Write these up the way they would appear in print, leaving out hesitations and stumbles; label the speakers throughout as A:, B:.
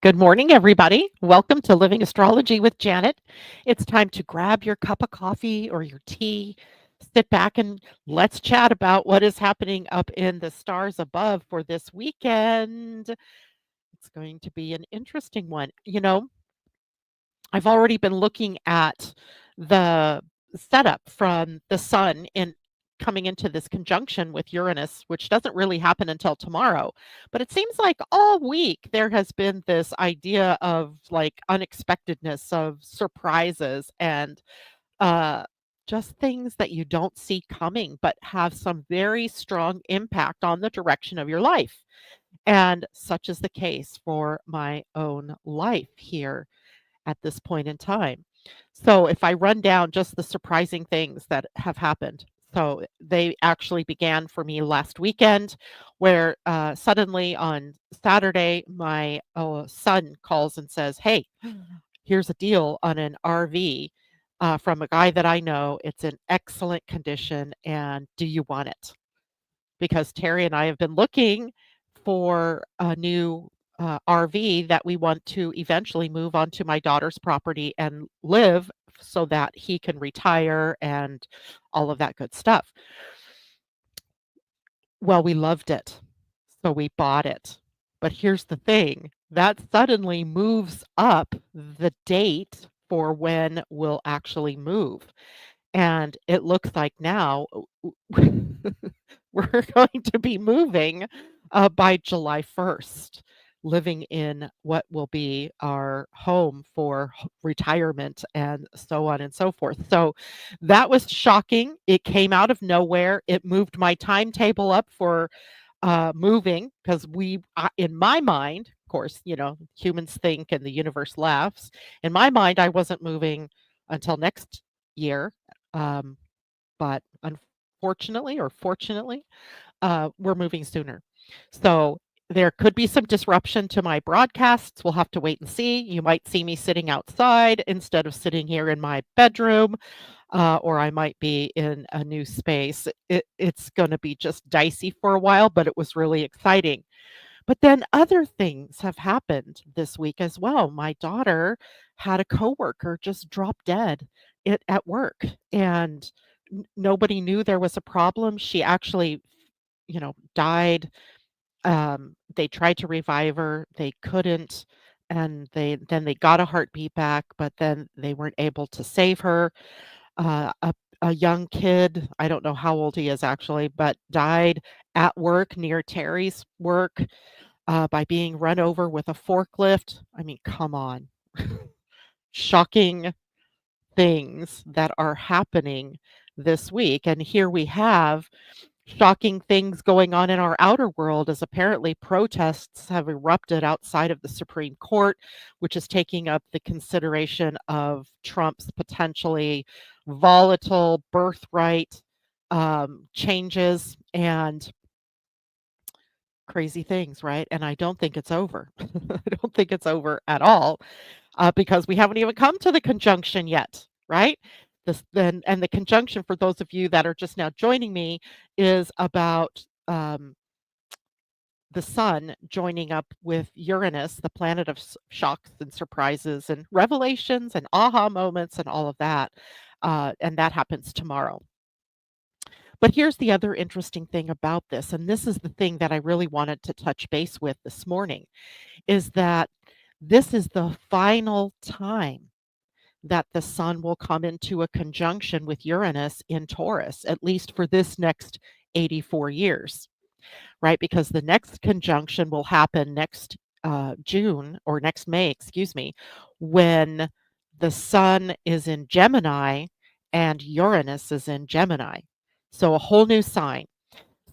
A: Good morning, everybody. Welcome to Living Astrology with Janet. It's time to grab your cup of coffee or your tea, sit back, and let's chat about what is happening up in the stars above for this weekend. It's going to be an interesting one. I've already been looking at the setup from the sun in coming into this conjunction with Uranus, which doesn't really happen until tomorrow. But it seems like all week there has been this idea of like unexpectedness, of surprises, and uh, just things that you don't see coming, but have some very strong impact on the direction of your life. And such is the case for my own life here at this point in time. So if I run down just the surprising things that have happened. So they actually began for me last weekend, where suddenly on Saturday, my son calls and says, "Hey, here's a deal on an RV from a guy that I know. It's in excellent condition, and do you want it?" Because Terry and I have been looking for a new RV that we want to eventually move onto my daughter's property and live so that he can retire and all of that good stuff. Well, we loved it, so we bought it. But here's the thing, that suddenly moves up the date for when we'll actually move. And it looks like now we're going to be moving by July 1st, living in what will be our home for retirement and so on and so forth. So that was shocking. It came out of nowhere. It moved my timetable up for moving because in my mind, of course, humans think and the universe laughs. In my mind, I wasn't moving until next year. Um, but unfortunately or fortunately, we're moving sooner. So there could be some disruption to my broadcasts. We'll have to wait and see. You might see me sitting outside instead of sitting here in my bedroom, or I might be in a new space. It's going to be just dicey for a while, but it was really exciting. But then other things have happened this week as well. My daughter had a coworker just drop dead at work, and nobody knew there was a problem. She actually, died. They tried to revive her, they couldn't, and they got a heartbeat back, but then they weren't able to save her. A young kid, I don't know how old he is actually, but died at work near Terry's work by being run over with a forklift. I mean, come on. Shocking things that are happening this week. And here we have shocking things going on in our outer world as apparently protests have erupted outside of the Supreme Court, which is taking up the consideration of Trump's potentially volatile birthright changes and crazy things, right? And I don't think it's over. I don't think it's over at all because we haven't even come to the conjunction yet, right? And the conjunction, for those of you that are just now joining me, is about the sun joining up with Uranus, the planet of shocks and surprises and revelations and aha moments and all of that. And that happens tomorrow. But here's the other interesting thing about this, and this is the thing that I really wanted to touch base with this morning, is that this is the final time that the sun will come into a conjunction with Uranus in Taurus, at least for this next 84 years, right? Because the next conjunction will happen next June or next May, excuse me, when the sun is in Gemini and Uranus is in Gemini. So a whole new sign.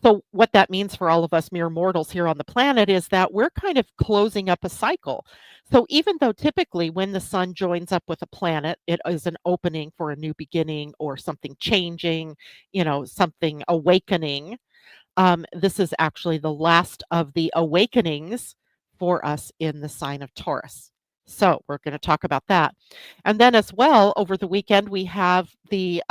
A: So, what that means for all of us mere mortals here on the planet is that we're kind of closing up a cycle. So, even though typically when the sun joins up with a planet, it is an opening for a new beginning or something changing, something awakening, this is actually the last of the awakenings for us in the sign of Taurus. So, we're going to talk about that. And then, as well, over the weekend, we have the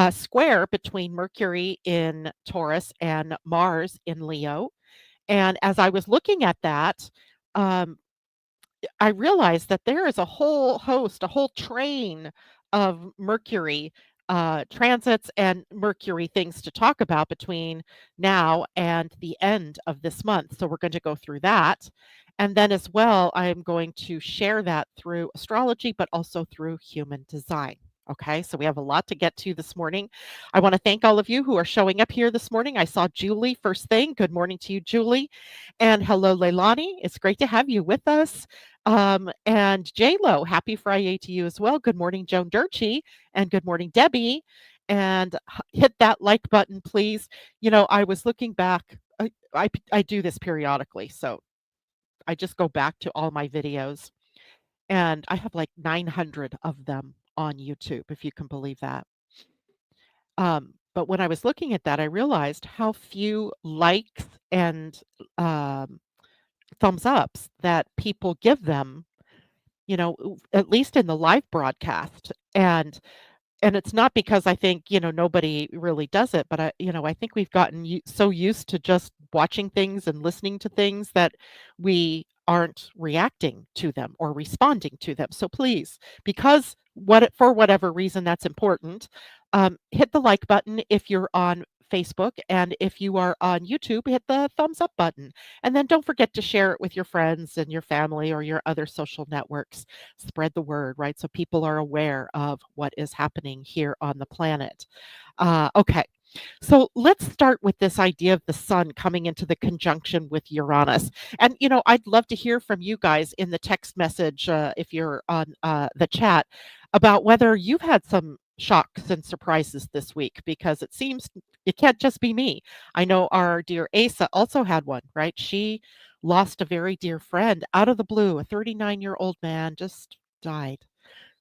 A: square between Mercury in Taurus and Mars in Leo. And as I was looking at that, um, I realized that there is a whole host, a whole train of Mercury transits and Mercury things to talk about between now and the end of this month. So we're going to go through that. And then as well, I'm going to share that through astrology, but also through human design. Okay, so we have a lot to get to this morning. I want to thank all of you who are showing up here this morning. I saw Julie first thing. Good morning to you, Julie. And hello, Leilani. It's great to have you with us. And J-Lo, happy Friday to you as well. Good morning, Joan Durchie, and good morning, Debbie. And hit that like button, please. I was looking back. I do this periodically, so I just go back to all my videos, and I have like 900 of them on YouTube, if you can believe that. But when I was looking at that, I realized how few likes and um, thumbs ups that people give them, at least in the live broadcast. And it's not because I think, nobody really does it, but I think we've gotten so used to just watching things and listening to things that we aren't reacting to them or responding to them. So please, because for whatever reason that's important, hit the like button if you're on Facebook, and if you are on YouTube, hit the thumbs up button. And then don't forget to share it with your friends and your family or your other social networks. Spread the word, right? So people are aware of what is happening here on the planet. Okay. So let's start with this idea of the sun coming into the conjunction with Uranus. And, I'd love to hear from you guys in the text message, if you're on the chat, about whether you've had some shocks and surprises this week, because it seems it can't just be me. I know our dear Asa also had one, right? She lost a very dear friend out of the blue. A 39-year-old man just died.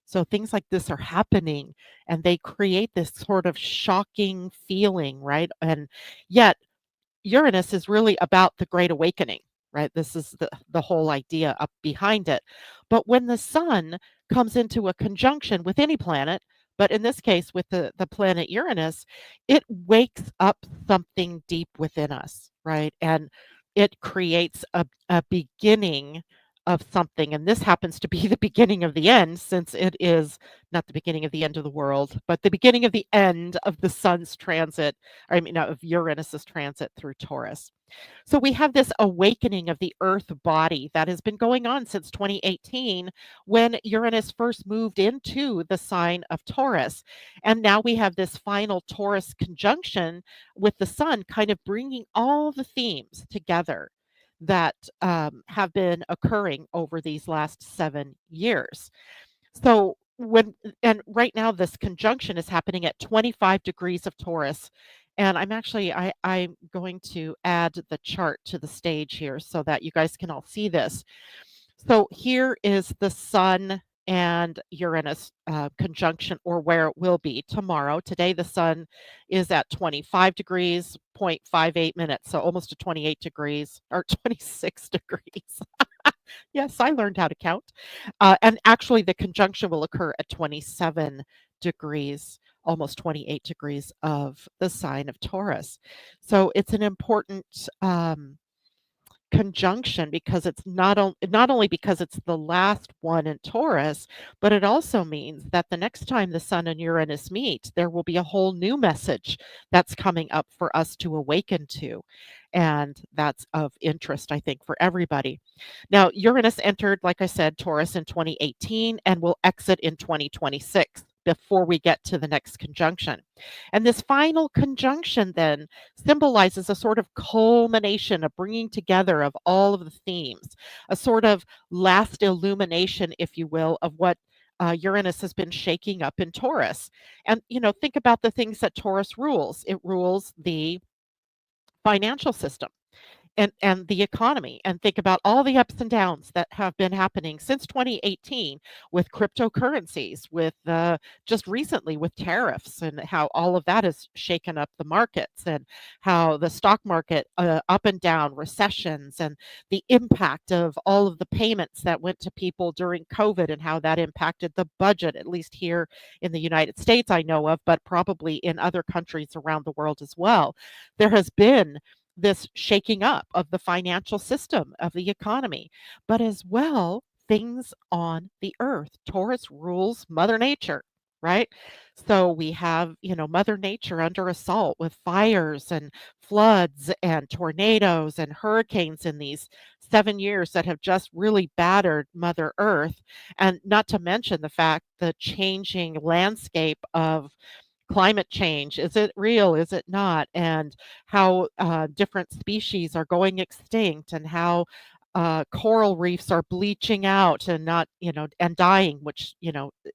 A: So things like this are happening, and they create this sort of shocking feeling, right? And yet Uranus is really about the great awakening, right? This is the whole idea up behind it. But when the sun comes into a conjunction with any planet, but in this case with the planet Uranus, it wakes up something deep within us, right? And it creates a beginning of something. And this happens to be the beginning of the end, since it is not the beginning of the end of the world, but the beginning of the end of the sun's transit, of Uranus's transit through Taurus. So we have this awakening of the Earth body that has been going on since 2018, when Uranus first moved into the sign of Taurus. And now we have this final Taurus conjunction with the sun, kind of bringing all the themes together that have been occurring over these last 7 years. So right now this conjunction is happening at 25 degrees of Taurus. And I'm going to add the chart to the stage here so that you guys can all see this. So here is the sun and Uranus conjunction, or where it will be tomorrow. Today the sun is at 25 degrees, 0.58 minutes, so almost to 28 degrees or 26 degrees. Yes, I learned how to count. And actually, the conjunction will occur at 27 degrees, almost 28 degrees of the sign of Taurus. So it's an important conjunction, because it's not only because it's the last one in Taurus, but it also means that the next time the sun and Uranus meet, there will be a whole new message that's coming up for us to awaken to. And that's of interest, I think, for everybody. Now, Uranus entered, like I said, Taurus in 2018 and will exit in 2026 before we get to the next conjunction. And this final conjunction then symbolizes a sort of culmination, a bringing together of all of the themes, a sort of last illumination, if you will, of what Uranus has been shaking up in Taurus. And, think about the things that Taurus rules. It rules the financial system and the economy, and think about all the ups and downs that have been happening since 2018 with cryptocurrencies, with just recently with tariffs, and how all of that has shaken up the markets, and how the stock market up and down, recessions, and the impact of all of the payments that went to people during COVID, and how that impacted the budget, at least here in the United States I know of, but probably in other countries around the world as well. There has been this shaking up of the financial system, of the economy, but as well, things on the earth. Taurus rules Mother Nature, right? So we have, Mother Nature under assault with fires and floods and tornadoes and hurricanes in these 7 years that have just really battered Mother Earth. And not to mention the fact the changing landscape of climate change. Is it real? Is it not? And how different species are going extinct, and how coral reefs are bleaching out and not, and dying, which,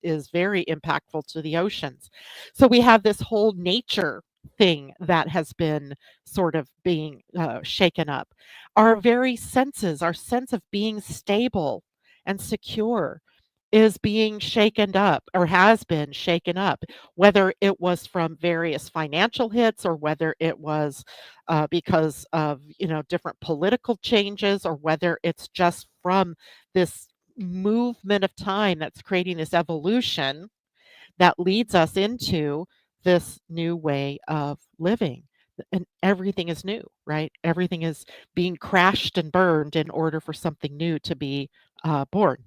A: is very impactful to the oceans. So we have this whole nature thing that has been sort of being shaken up. Our very senses, our sense of being stable and secure, is being shaken up or has been shaken up, whether it was from various financial hits or whether it was because of, different political changes, or whether it's just from this movement of time that's creating this evolution that leads us into this new way of living. And everything is new, right? Everything is being crashed and burned in order for something new to be born.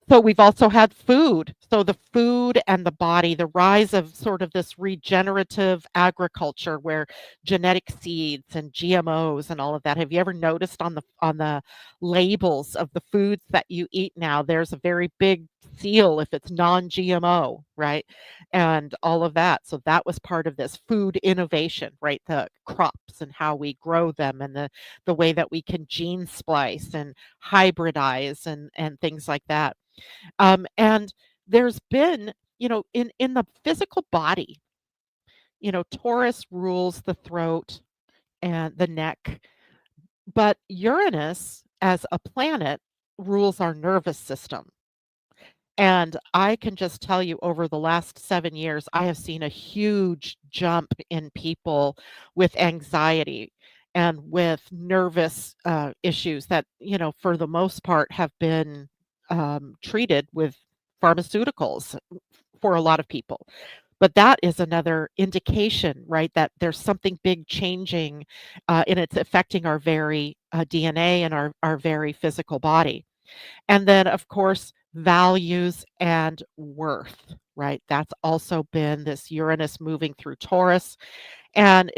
A: So we've also had food. So the food and the body, the rise of sort of this regenerative agriculture where genetic seeds and GMOs and all of that. Have you ever noticed on the labels of the foods that you eat now, there's a very big seal if it's non-GMO, right? And all of that. So that was part of this food innovation, right? The crops and how we grow them, and the way that we can gene splice and hybridize and things like that. And there's been, in the physical body, Taurus rules the throat and the neck, but Uranus as a planet rules our nervous system. And I can just tell you, over the last 7 years, I have seen a huge jump in people with anxiety and with nervous issues that, for the most part, have been treated with pharmaceuticals for a lot of people. But that is another indication, right, that there's something big changing, and it's affecting our very DNA and our very physical body. And then, of course, values and worth, right? That's also been this Uranus moving through Taurus. And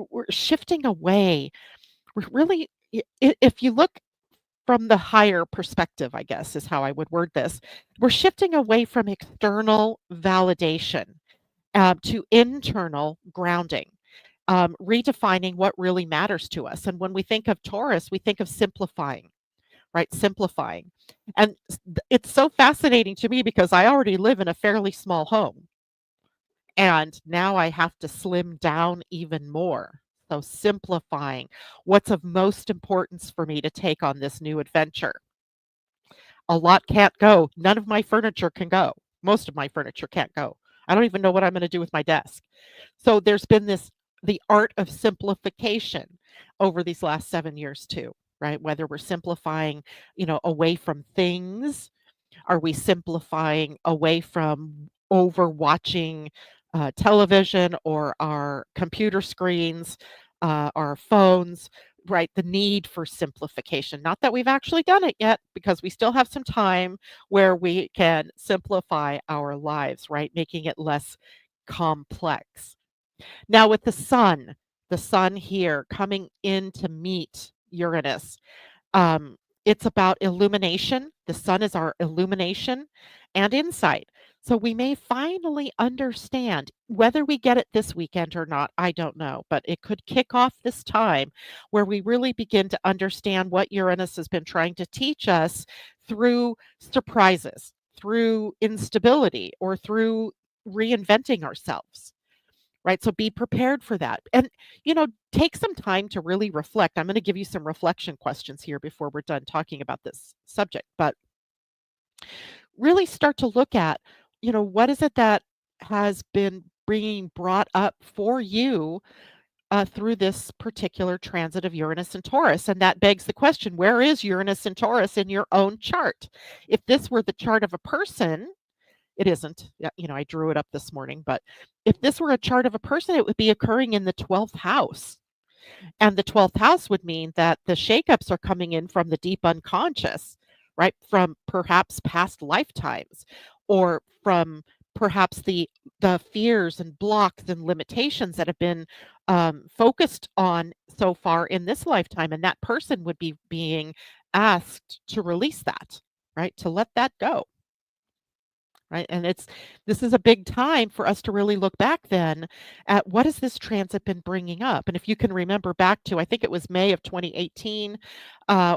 A: we're shifting away. We're really, if you look from the higher perspective, I guess is how I would word this, we're shifting away from external validation to internal grounding. Redefining what really matters to us. And when we think of Taurus, we think of simplifying, right? Simplifying. And it's so fascinating to me because I already live in a fairly small home. And now I have to slim down even more. So simplifying what's of most importance for me to take on this new adventure. A lot can't go. None of my furniture can go. Most of my furniture can't go. I don't even know what I'm going to do with my desk. So there's been the art of simplification over these last 7 years too, right? Whether we're simplifying, away from things, are we simplifying away from overwatching television or our computer screens, our phones, right? The need for simplification. Not that we've actually done it yet, because we still have some time where we can simplify our lives, right? Making it less complex. Now, with the sun here coming in to meet Uranus, um, it's about illumination. The sun is our illumination and insight. So we may finally understand, whether we get it this weekend or not, I don't know, but it could kick off this time where we really begin to understand what Uranus has been trying to teach us through surprises, through instability, or through reinventing ourselves. Right? So be prepared for that. And, take some time to really reflect. I'm going to give you some reflection questions here before we're done talking about this subject, but really start to look at, what is it that has been being brought up for you through this particular transit of Uranus and Taurus. And that begs the question, where is Uranus and Taurus in your own chart? If this were the chart of a person, it isn't. Yeah, I drew it up this morning, but if this were a chart of a person, it would be occurring in the 12th house. And the 12th house would mean that the shakeups are coming in from the deep unconscious, right? From perhaps past lifetimes or from perhaps the fears and blocks and limitations that have been focused on so far in this lifetime. And that person would be being asked to release that, right? To let that go, right? And this is a big time for us to really look back then at what has this transit been bringing up. And if you can remember back to, I think it was May of 2018,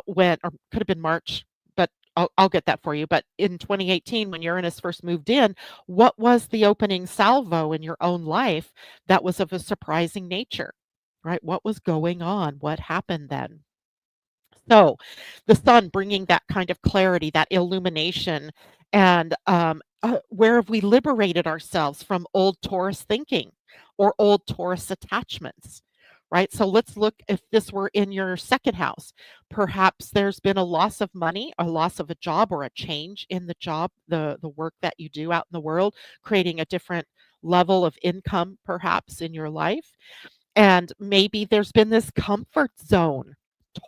A: when, or could have been March, but I'll get that for you. But in 2018, when Uranus first moved in, what was the opening salvo in your own life that was of a surprising nature, right? What was going on? What happened then? So, the sun bringing that kind of clarity, that illumination, and where have we liberated ourselves from old Taurus thinking or old Taurus attachments? Right. So let's look if this were in your second house. Perhaps there's been a loss of money, a loss of a job, or a change in the job, the work that you do out in the world, creating a different level of income, perhaps in your life. And maybe there's been this comfort zone,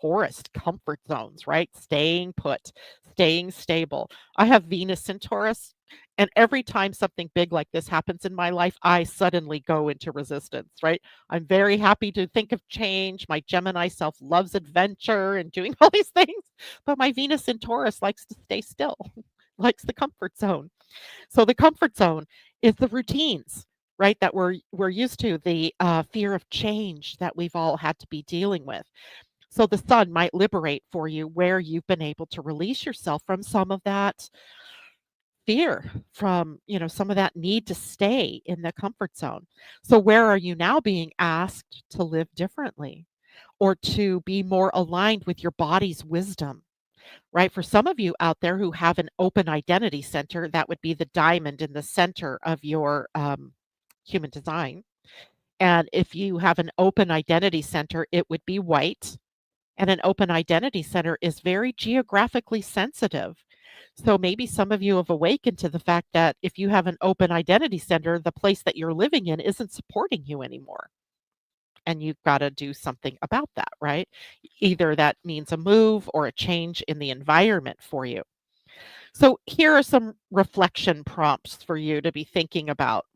A: Taurus comfort zones, right? Staying put, staying stable. I have Venus in Taurus, and every time something big like this happens in my life, I suddenly go into resistance, right? I'm very happy to think of change. My Gemini self loves adventure and doing all these things, but my Venus in Taurus likes to stay still, likes the comfort zone. So the comfort zone is the routines, right? That we're used to, the fear of change that we've all had to be dealing with. So the sun might liberate for you where you've been able to release yourself from some of that fear, from some of that need to stay in the comfort zone. So where are you now being asked to live differently or to be more aligned with your body's wisdom? Right? For some of you out there who have an open identity center, that would be the diamond in the center of your human design. And if you have an open identity center, it would be white. And an open identity center is very geographically sensitive. So maybe some of you have awakened to the fact that if you have an open identity center, the place that you're living in isn't supporting you anymore. And you've got to do something about that, right? Either that means a move or a change in the environment for you. So, here are some reflection prompts for you to be thinking about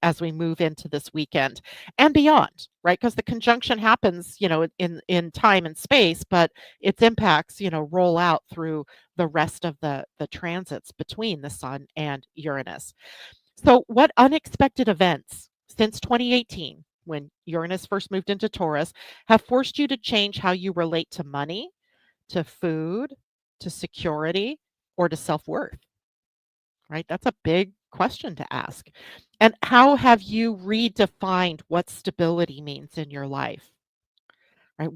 A: as we move into this weekend and beyond, right? Because the conjunction happens, in time and space, but its impacts, roll out through the rest of the transits between the Sun and Uranus. So, what unexpected events since 2018, when Uranus first moved into Taurus, have forced you to change how you relate to money, to food, to security, or to self worth? Right? That's a big question to ask. And how have you redefined what stability means in your life? Right?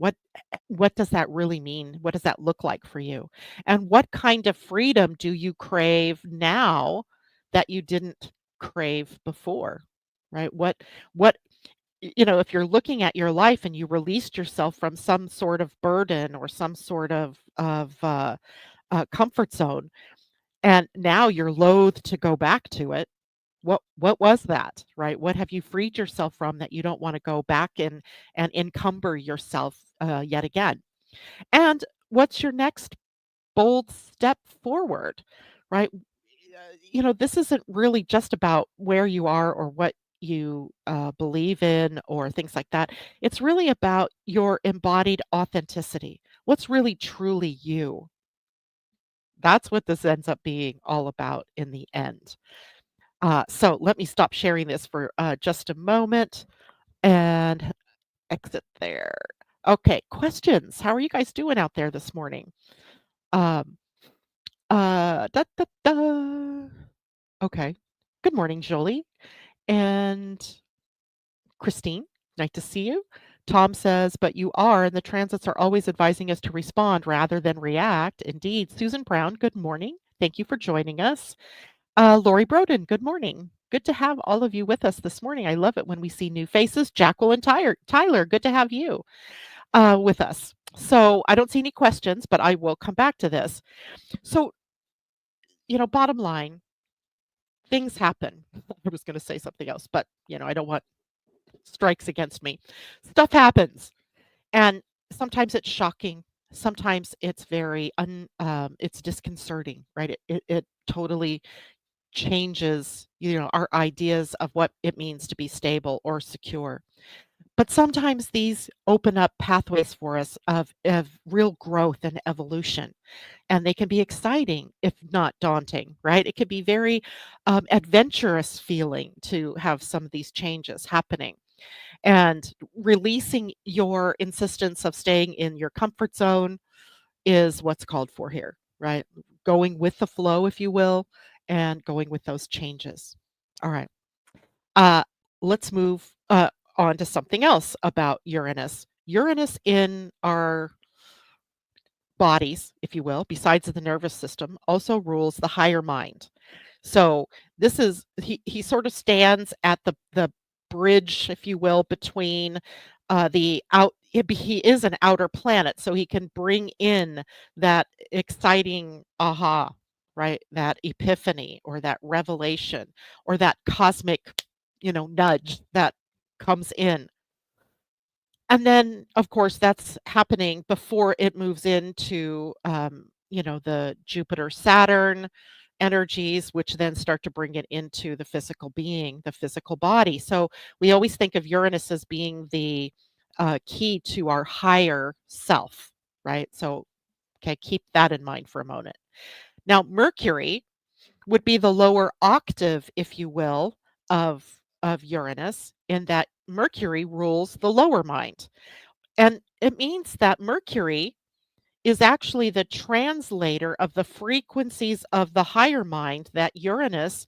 A: What does that really mean? What does that look like for you? And what kind of freedom do you crave now that you didn't crave before? Right? What if you're looking at your life and you released yourself from some sort of burden or some sort of comfort zone, and now you're loath to go back to it, what was that, right? What have you freed yourself from that you don't want to go back and encumber yourself yet again? And what's your next bold step forward, right? This isn't really just about where you are or what you believe in or things like that. It's really about your embodied authenticity. What's really truly you? That's what this ends up being all about in the end. So let me stop sharing this for just a moment and exit there. Okay, questions. How are you guys doing out there this morning? Um, da, da, da. Okay. Good morning, Jolie and Christine. Nice to see you. Tom says, but you are, and the transits are always advising us to respond rather than react. Indeed. Susan Brown, good morning. Thank you for joining us. Lori Broden, good morning. Good to have all of you with us this morning. I love it when we see new faces. Jacqueline Tyler, good to have you with us. So I don't see any questions, but I will come back to this. So, bottom line, things happen. I was going to say something else, but, I don't want strikes against me. Stuff happens. And sometimes it's shocking. sometimes it's very it's disconcerting, right? It totally changes, our ideas of what it means to be stable or secure. But sometimes these open up pathways for us of real growth and evolution, and they can be exciting, if not daunting, right? It could be very adventurous feeling to have some of these changes happening and releasing your insistence of staying in your comfort zone is what's called for here, right? Going with the flow, if you will, and going with those changes. All right. Uh, let's move on to something else about Uranus. Uranus in our bodies, if you will, besides the nervous system, also rules the higher mind. So this is he sort of stands at the bridge, if you will, between the out. He is an outer planet, so he can bring in that exciting aha, right? That epiphany or that revelation or that cosmic, nudge that comes in. And then, of course, that's happening before it moves into, the Jupiter Saturn energies, which then start to bring it into the physical being, the physical body. So we always think of Uranus as being the key to our higher self, right? So, okay, keep that in mind for a moment. Now, Mercury would be the lower octave, if you will, of Uranus, in that Mercury rules the lower mind. And it means that Mercury is actually the translator of the frequencies of the higher mind that Uranus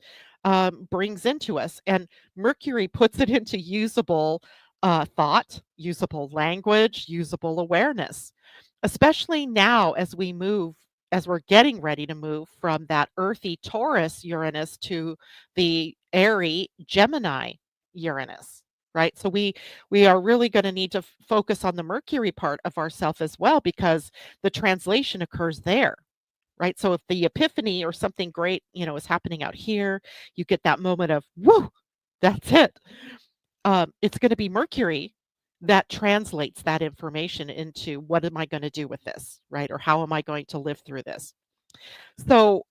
A: brings into us. And Mercury puts it into usable thought, usable language, usable awareness, especially now as we're getting ready to move from that earthy Taurus Uranus to the airy Gemini Uranus. Right. So we are really going to need to focus on the Mercury part of ourself as well, because the translation occurs there, right? So if the epiphany or something great, is happening out here, you get that moment of, whoo, that's it. It's going to be Mercury that translates that information into what am I going to do with this, right? Or how am I going to live through this? So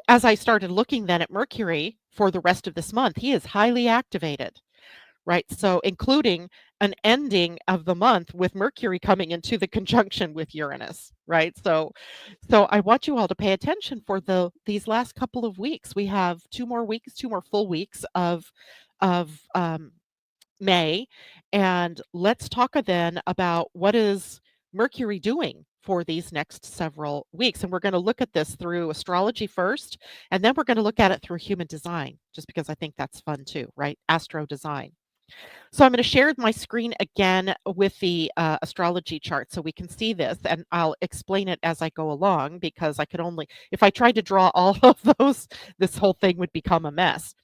A: as I started looking then at Mercury for the rest of this month, he is highly activated. Right, so including an ending of the month with Mercury coming into the conjunction with Uranus, right? So I want you all to pay attention for these last couple of weeks. We have 2 more weeks, 2 more full weeks of May, and let's talk then about what is Mercury doing for these next several weeks. And we're going to look at this through astrology first, and then we're going to look at it through human design, just because I think that's fun too, right? Astro design. So I'm going to share my screen again with the astrology chart so we can see this, and I'll explain it as I go along, because I could only, if I tried to draw all of those, this whole thing would become a mess.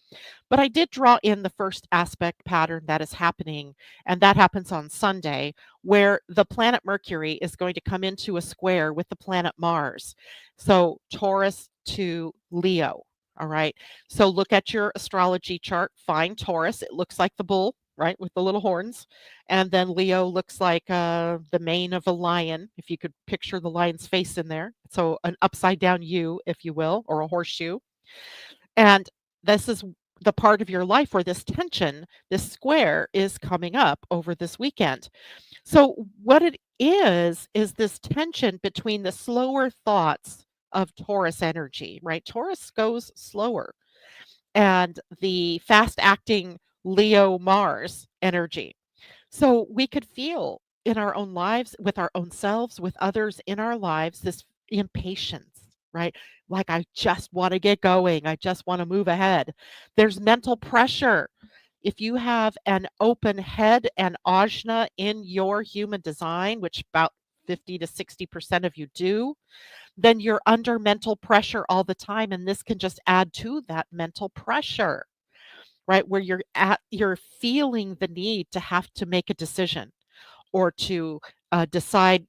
A: But I did draw in the first aspect pattern that is happening, and that happens on Sunday, where the planet Mercury is going to come into a square with the planet Mars. So Taurus to Leo. All right. So look at your astrology chart, find Taurus. It looks like the bull, right, with the little horns. And then Leo looks like the mane of a lion, if you could picture the lion's face in there. So an upside down U, if you will, or a horseshoe. And this is the part of your life where this tension, this square is coming up over this weekend. So what it is this tension between the slower thoughts of Taurus energy, right? Taurus goes slower, and the fast acting Leo Mars energy. So we could feel in our own lives, with our own selves, with others in our lives, this impatience, right? Like, I just want to get going. I just want to move ahead. There's mental pressure. If you have an open head and ajna in your human design, which about 50 to 60% of you do, then you're under mental pressure all the time. And this can just add to that mental pressure, right? Where you're feeling the need to have to make a decision, or to decide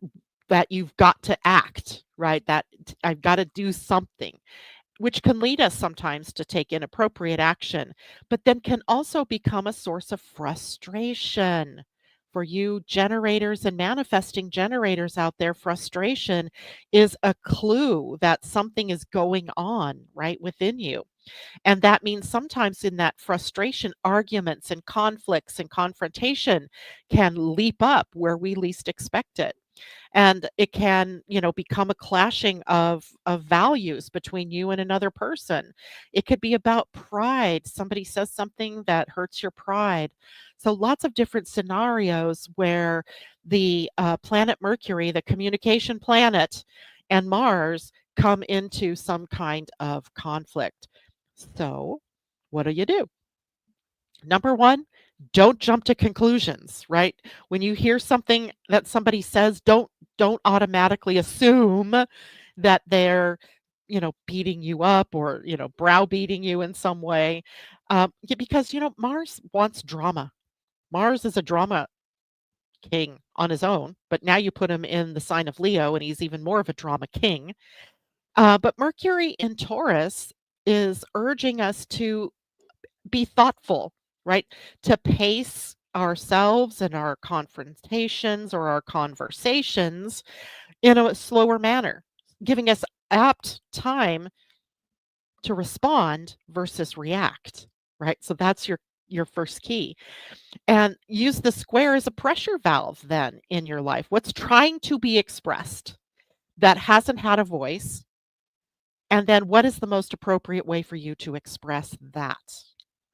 A: that you've got to act, right? That I've got to do something, which can lead us sometimes to take inappropriate action, but then can also become a source of frustration. For you generators and manifesting generators out there, frustration is a clue that something is going on right within you. And that means sometimes in that frustration, arguments and conflicts and confrontation can leap up where we least expect it. And it can, become a clashing of values between you and another person. It could be about pride. Somebody says something that hurts your pride. So lots of different scenarios where the planet Mercury, the communication planet, and Mars come into some kind of conflict. So what do? Number one, don't jump to conclusions, right? When you hear something that somebody says, don't automatically assume that they're, beating you up or, browbeating you in some way. Yeah, because, Mars wants drama. Mars is a drama king on his own, but now you put him in the sign of Leo and he's even more of a drama king. But Mercury in Taurus is urging us to be thoughtful, right? To pace ourselves and our confrontations or our conversations in a slower manner, giving us apt time to respond versus react, right? So that's your first key. And use the square as a pressure valve then in your life. What's trying to be expressed that hasn't had a voice? And then what is the most appropriate way for you to express that?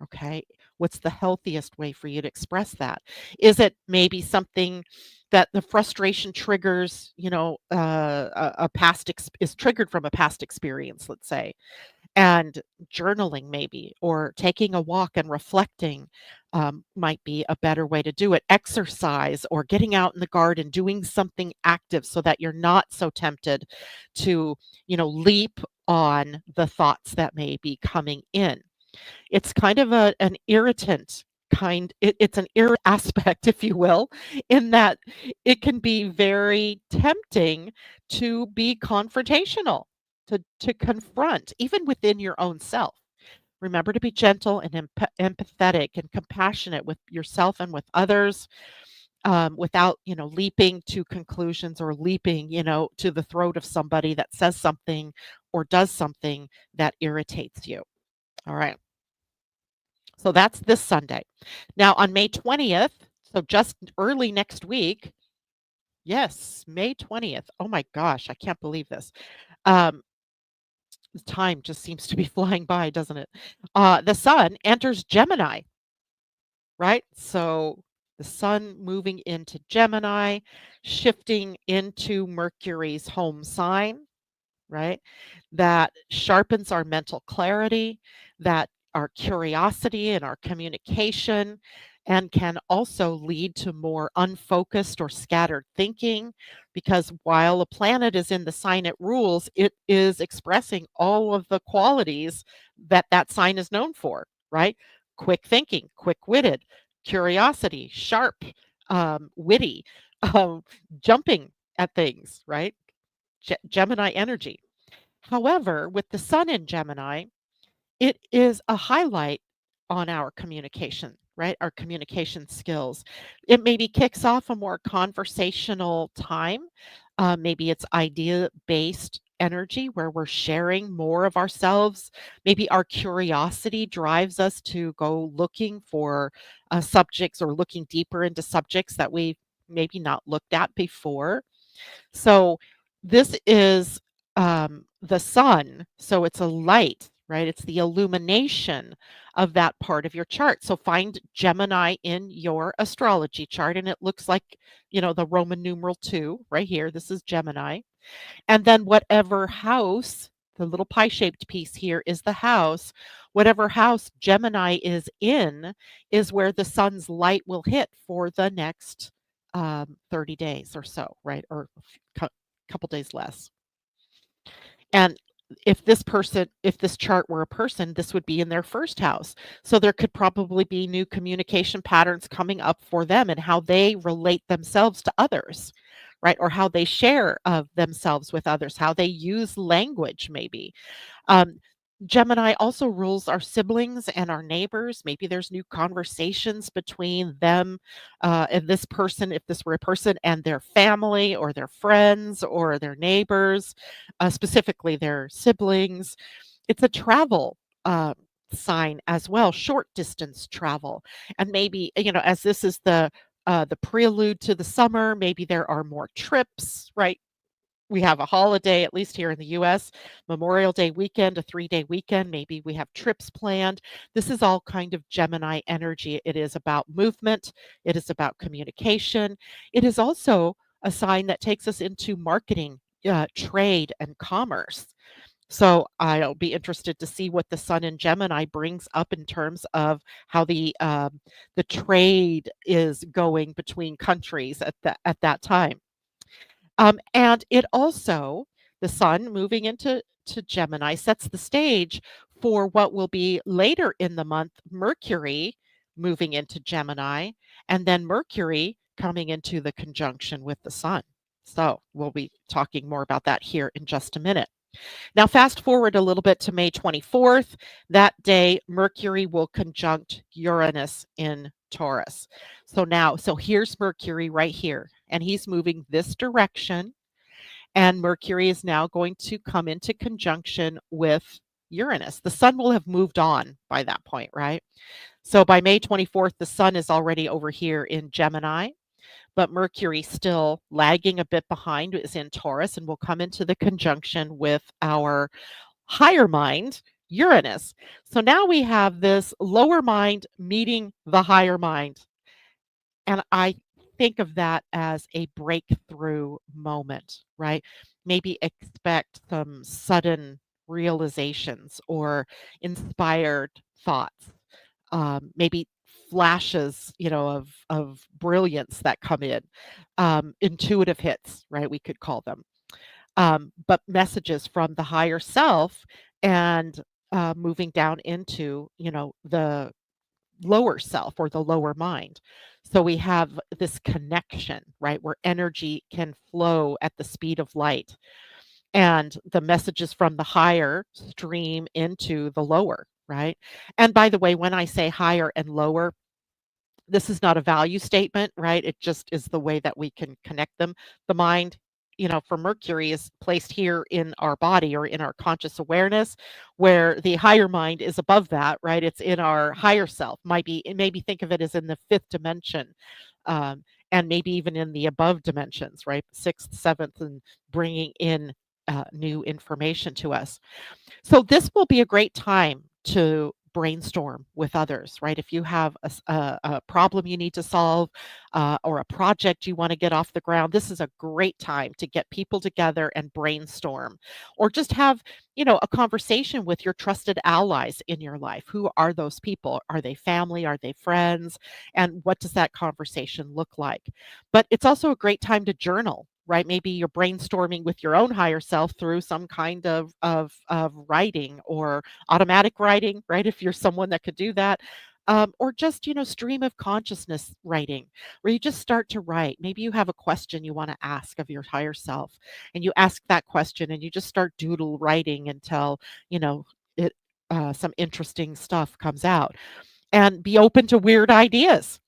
A: Okay. What's the healthiest way for you to express that? Is it maybe something that the frustration triggers, a is triggered from a past experience, let's say, and journaling maybe, or taking a walk and reflecting might be a better way to do it. Exercise or getting out in the garden, doing something active so that you're not so tempted to, leap on the thoughts that may be coming in. It's kind of an irritant it's an irritant aspect, if you will, in that it can be very tempting to be confrontational, to confront, even within your own self. Remember to be gentle and empathetic and compassionate with yourself and with others, without, leaping to conclusions or leaping, to the throat of somebody that says something or does something that irritates you. All right. So that's this Sunday. Now on May 20th, so just early next week, yes, May 20th. Oh my gosh, I can't believe this. Um, the time just seems to be flying by, doesn't it? The sun enters Gemini, right? So the sun moving into Gemini, shifting into Mercury's home sign, right? That sharpens our mental clarity, that our curiosity and our communication, and can also lead to more unfocused or scattered thinking. Because while a planet is in the sign it rules, it is expressing all of the qualities that that sign is known for, right? Quick thinking, quick witted, curiosity, sharp, witty, um, jumping at things, right? Gemini energy. However, with the sun in Gemini, it is a highlight on our communication, right? Our communication skills. It maybe kicks off a more conversational time. Maybe it's idea based energy where we're sharing more of ourselves. Maybe our curiosity drives us to go looking for subjects or looking deeper into subjects that we've maybe not looked at before. So this is the sun. So it's a light, right? It's the illumination of that part of your chart. So find Gemini in your astrology chart, and it looks like, the Roman numeral 2 right here. This is Gemini. And then whatever house, the little pie shaped piece here is the house. Whatever house Gemini is in is where the sun's light will hit for the next 30 days or so, right? Or a couple days less. And if this chart were a person, this would be in their first house. So there could probably be new communication patterns coming up for them and how they relate themselves to others, right? Or how they share of themselves with others, how they use language, maybe. Um, Gemini also rules our siblings and our neighbors. Maybe there's new conversations between them and this person, if this were a person, and their family or their friends or their neighbors, specifically their siblings. It's a travel uh, sign as well, short distance travel. And maybe, as this is the prelude to the summer, maybe there are more trips, right? We have a holiday, at least here in the US, Memorial Day weekend, a 3-day weekend. Maybe we have trips planned. This is all kind of Gemini energy. It is about movement, it is about communication. It is also a sign that takes us into marketing, trade, and commerce. So I'll be interested to see what the Sun in Gemini brings up in terms of how the trade is going between countries at that time. And it also, the Sun moving into Gemini sets the stage for what will be later in the month, Mercury moving into Gemini, and then Mercury coming into the conjunction with the Sun. So we'll be talking more about that here in just a minute. Now, fast forward a little bit to May 24th. That day, Mercury will conjunct Uranus in Taurus. So here's Mercury right here, and he's moving this direction. And Mercury is now going to come into conjunction with Uranus. The sun will have moved on by that point, right? So by May 24th, the sun is already over here in Gemini, but Mercury still lagging a bit behind is in Taurus and will come into the conjunction with our higher mind, Uranus. So now we have this lower mind meeting the higher mind. And I think of that as a breakthrough moment, right? Maybe expect some sudden realizations or inspired thoughts, maybe flashes, of brilliance that come in, intuitive hits, right? We could call them, but messages from the higher self and moving down into, the lower self or the lower mind. So we have this connection, right, where energy can flow at the speed of light and the messages from the higher stream into the lower, right? And by the way, when I say higher and lower, this is not a value statement, right? It just is the way that we can connect them. The mind, for Mercury is placed here in our body or in our conscious awareness, where the higher mind is above that, right? It's in our higher self. Maybe think of it as in the fifth dimension, um, and maybe even in the above dimensions, right? Sixth, seventh, and bringing in new information to us. So this will be a great time to brainstorm with others, right? If you have a problem you need to solve or a project you want to get off the ground, this is a great time to get people together and brainstorm, or just have, a conversation with your trusted allies in your life. Who are those people? Are they family? Are they friends? And what does that conversation look like? But it's also a great time to journal, right? Maybe you're brainstorming with your own higher self through some kind of writing or automatic writing, right? If you're someone that could do that. Or just, stream of consciousness writing, where you just start to write. Maybe you have a question you want to ask of your higher self, and you ask that question and you just start doodle writing until, it some interesting stuff comes out. And be open to weird ideas,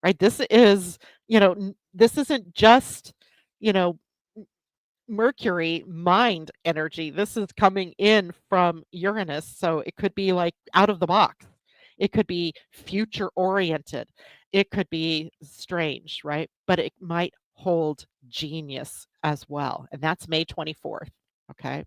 A: right? This isn't just, you know, Mercury mind energy. This is coming in from Uranus, so it could be like out of the box. It could be future oriented. It could be strange, right? But it might hold genius as well. And that's May 24th. Okay.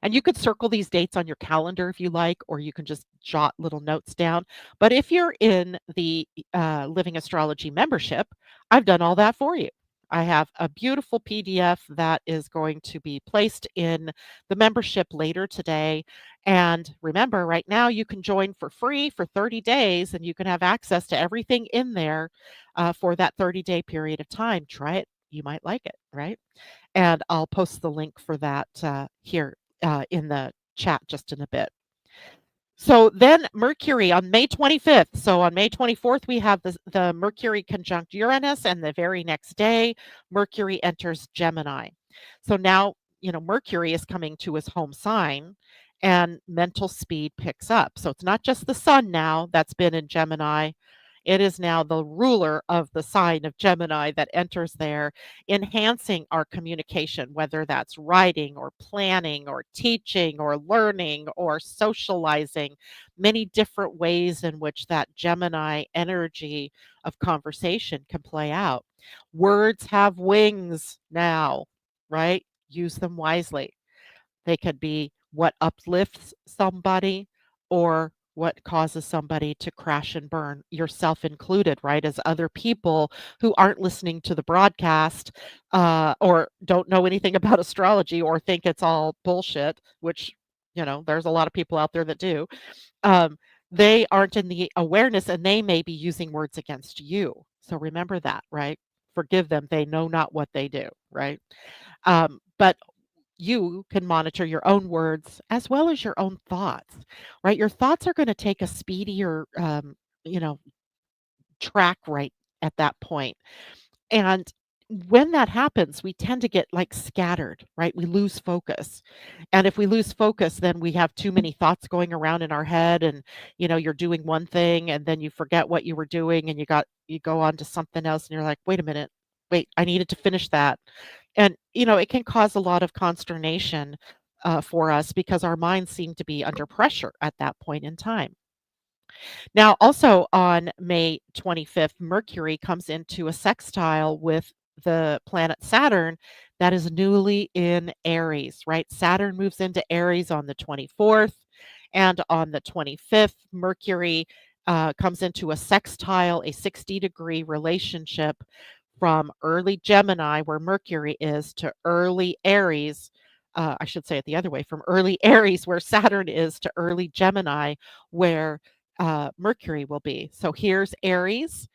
A: And you could circle these dates on your calendar if you like, or you can just jot little notes down. But if you're in the Living Astrology membership, I've done all that for you. I have a beautiful PDF that is going to be placed in the membership later today. And remember, right now you can join for free for 30 days and you can have access to everything in there for that 30-day period of time. Try it. You might like it, right? And I'll post the link for that here in the chat just in a bit. So then Mercury on May 25th. So on May 24th, we have the Mercury conjunct Uranus, and the very next day, Mercury enters Gemini. So now, Mercury is coming to his home sign, and mental speed picks up. So it's not just the sun now that's been in Gemini. It is now the ruler of the sign of Gemini that enters there, enhancing our communication, whether that's writing or planning or teaching or learning or socializing, many different ways in which that Gemini energy of conversation can play out. Words have wings now, right? Use them wisely. They could be what uplifts somebody or what causes somebody to crash and burn, yourself included, right? As other people who aren't listening to the broadcast or don't know anything about astrology or think it's all bullshit, which, there's a lot of people out there that do. Um, they aren't in the awareness and they may be using words against you. So remember that, right? Forgive them. They know not what they do, right? But you can monitor your own words as well as your own thoughts, right? Your thoughts are going to take a speedier, you know, track right at that point. And when that happens, we tend to get like scattered, right? We lose focus. And if we lose focus, then we have too many thoughts going around in our head and you're doing one thing and then you forget what you were doing and you go on to something else and you're like, "Wait a minute. Wait, I needed to finish that." And it can cause a lot of consternation for us because our minds seem to be under pressure at that point in time. Now, also on May 25th, Mercury comes into a sextile with the planet Saturn that is newly in Aries, right? Saturn moves into Aries on the 24th, and on the 25th, Mercury comes into a sextile, a 60-degree relationship from early Gemini, where Mercury is, to early Aries. I should say it the other way, from early Aries, where Saturn is, to early Gemini, where Mercury will be. So here's Aries,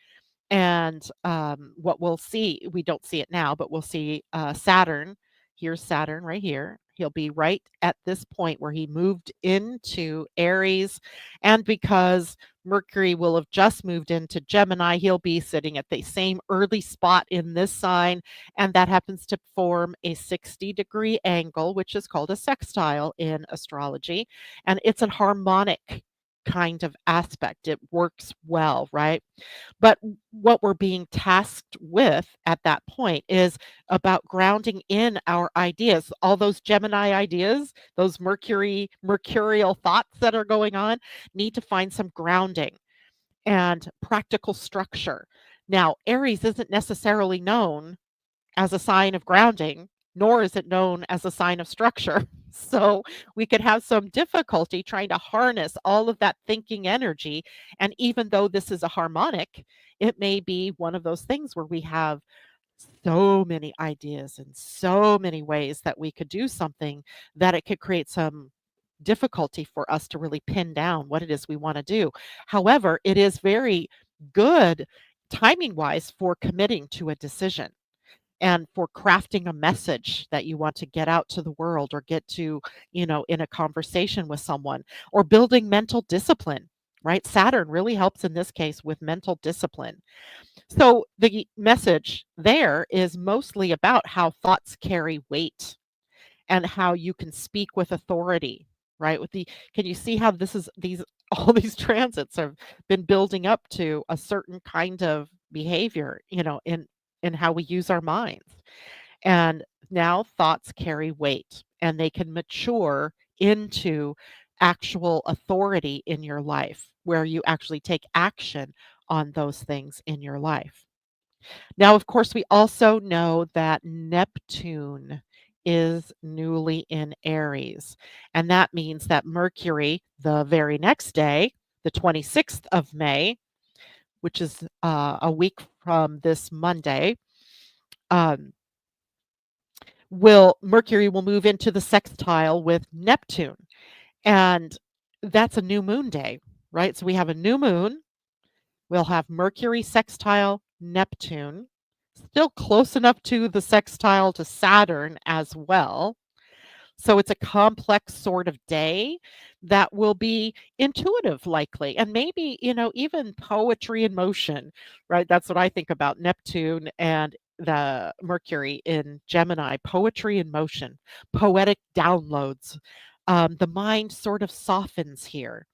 A: and what we'll see, we don't see it now, but we'll see Saturn. Here's Saturn right here. He'll be right at this point where he moved into Aries. And because Mercury will have just moved into Gemini, he'll be sitting at the same early spot in this sign. And that happens to form a 60-degree angle, which is called a sextile in astrology. And it's a harmonic kind of aspect. It works well, right? But what we're being tasked with at that point is about grounding in our ideas. All those Gemini ideas, those mercurial thoughts that are going on, need to find some grounding and practical structure. Now, Aries isn't necessarily known as a sign of grounding, nor is it known as a sign of structure. So we could have some difficulty trying to harness all of that thinking energy. And even though this is a harmonic, it may be one of those things where we have so many ideas and so many ways that we could do something that it could create some difficulty for us to really pin down what it is we want to do. However, it is very good timing wise for committing to a decision and for crafting a message that you want to get out to the world or get to, in a conversation with someone, or building mental discipline, right? Saturn really helps in this case with mental discipline. So the message there is mostly about how thoughts carry weight and how you can speak with authority, right? Can you see how this is these all these transits have been building up to a certain kind of behavior, in how we use our minds. And now thoughts carry weight and they can mature into actual authority in your life where you actually take action on those things in your life. Now, of course, we also know that Neptune is newly in Aries. And that means that Mercury, the very next day, the 26th of May, which is a week from this Monday, um, Mercury will move into the sextile with Neptune. And that's a new moon day, right? So we have a new moon. We'll have Mercury sextile Neptune, still close enough to the sextile to Saturn as well. So it's a complex sort of day that will be intuitive, likely, and maybe, even poetry in motion, right? That's what I think about Neptune and the Mercury in Gemini, poetry in motion, poetic downloads. The mind sort of softens here,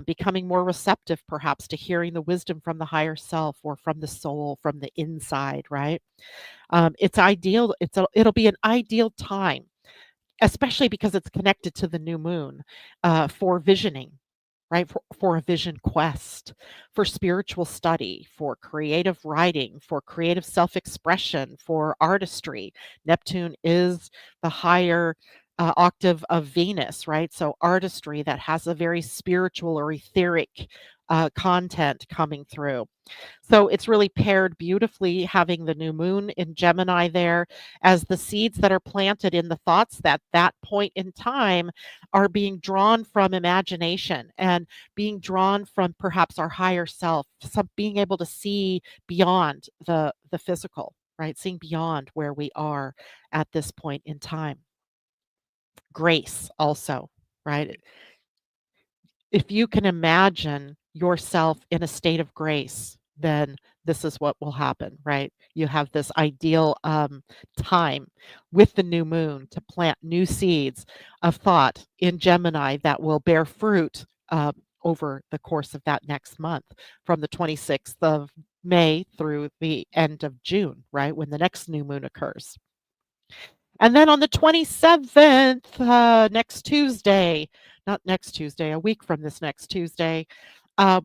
A: becoming more receptive perhaps to hearing the wisdom from the higher self or from the soul, from the inside, right? It's ideal. It'll be an ideal time, especially because it's connected to the new moon, for visioning, right? For a vision quest, for spiritual study, for creative writing, for creative self expression, for artistry. Neptune is the higher octave of Venus, right? So artistry that has a very spiritual or etheric content coming through. So it's really paired beautifully having the new moon in Gemini there as the seeds that are planted in the thoughts that that point in time are being drawn from imagination and being drawn from perhaps our higher self, some being able to see beyond the physical, right? Seeing beyond where we are at this point in time. Grace also, right? If you can imagine yourself in a state of grace, then this is what will happen, right? You have this ideal time with the new moon to plant new seeds of thought in Gemini that will bear fruit over the course of that next month from the 26th of May through the end of June, right? When the next new moon occurs. And then on the 27th, next Tuesday, not next Tuesday, a week from this next Tuesday,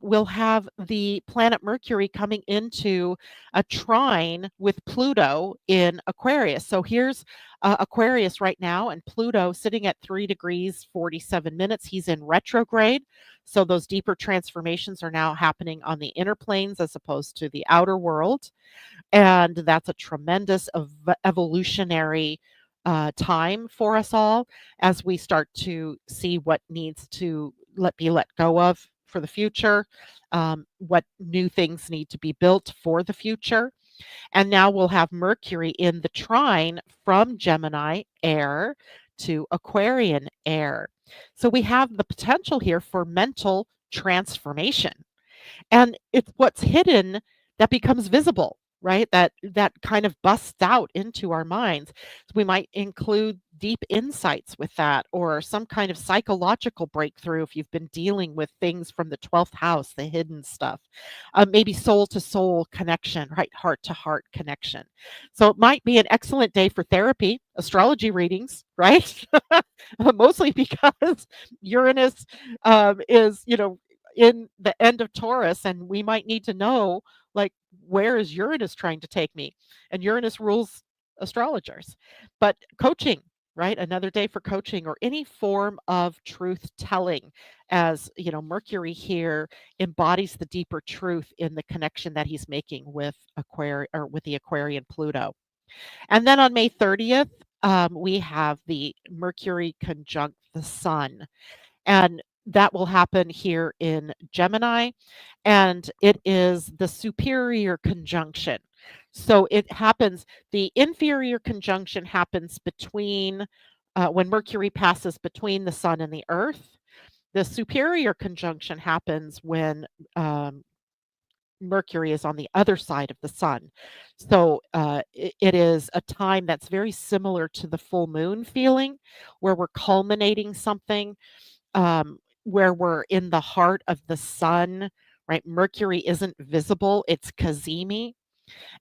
A: we'll have the planet Mercury coming into a trine with Pluto in Aquarius. So here's Aquarius right now, and Pluto sitting at 3 degrees 47 minutes. He's in retrograde. So those deeper transformations are now happening on the inner planes as opposed to the outer world. And that's a tremendous evolutionary time for us all as we start to see what needs to be let go of for the future, what new things need to be built for the future. And now we'll have Mercury in the trine from Gemini air to Aquarian air. So we have the potential here for mental transformation, and it's what's hidden that becomes visible, right? That kind of busts out into our minds. So we might include deep insights with that, or some kind of psychological breakthrough if you've been dealing with things from the 12th house, the hidden stuff. Maybe soul to soul connection, right? Heart to heart connection. So it might be an excellent day for therapy, astrology readings, right? Mostly because Uranus is, in the end of Taurus, and we might need to know, like, where is Uranus trying to take me? And Uranus rules astrologers. But coaching, right? Another day for coaching or any form of truth telling, as Mercury here embodies the deeper truth in the connection that he's making with with the Aquarian Pluto. And then on May 30th, we have the Mercury conjunct the Sun. And that will happen here in Gemini, and it is the superior conjunction. So it happens, the inferior conjunction happens between when Mercury passes between the sun and the earth. The superior conjunction happens when Mercury is on the other side of the sun. So it is a time that's very similar to the full moon feeling, where we're culminating something, where we're in the heart of the sun, right? Mercury isn't visible, it's cazimi.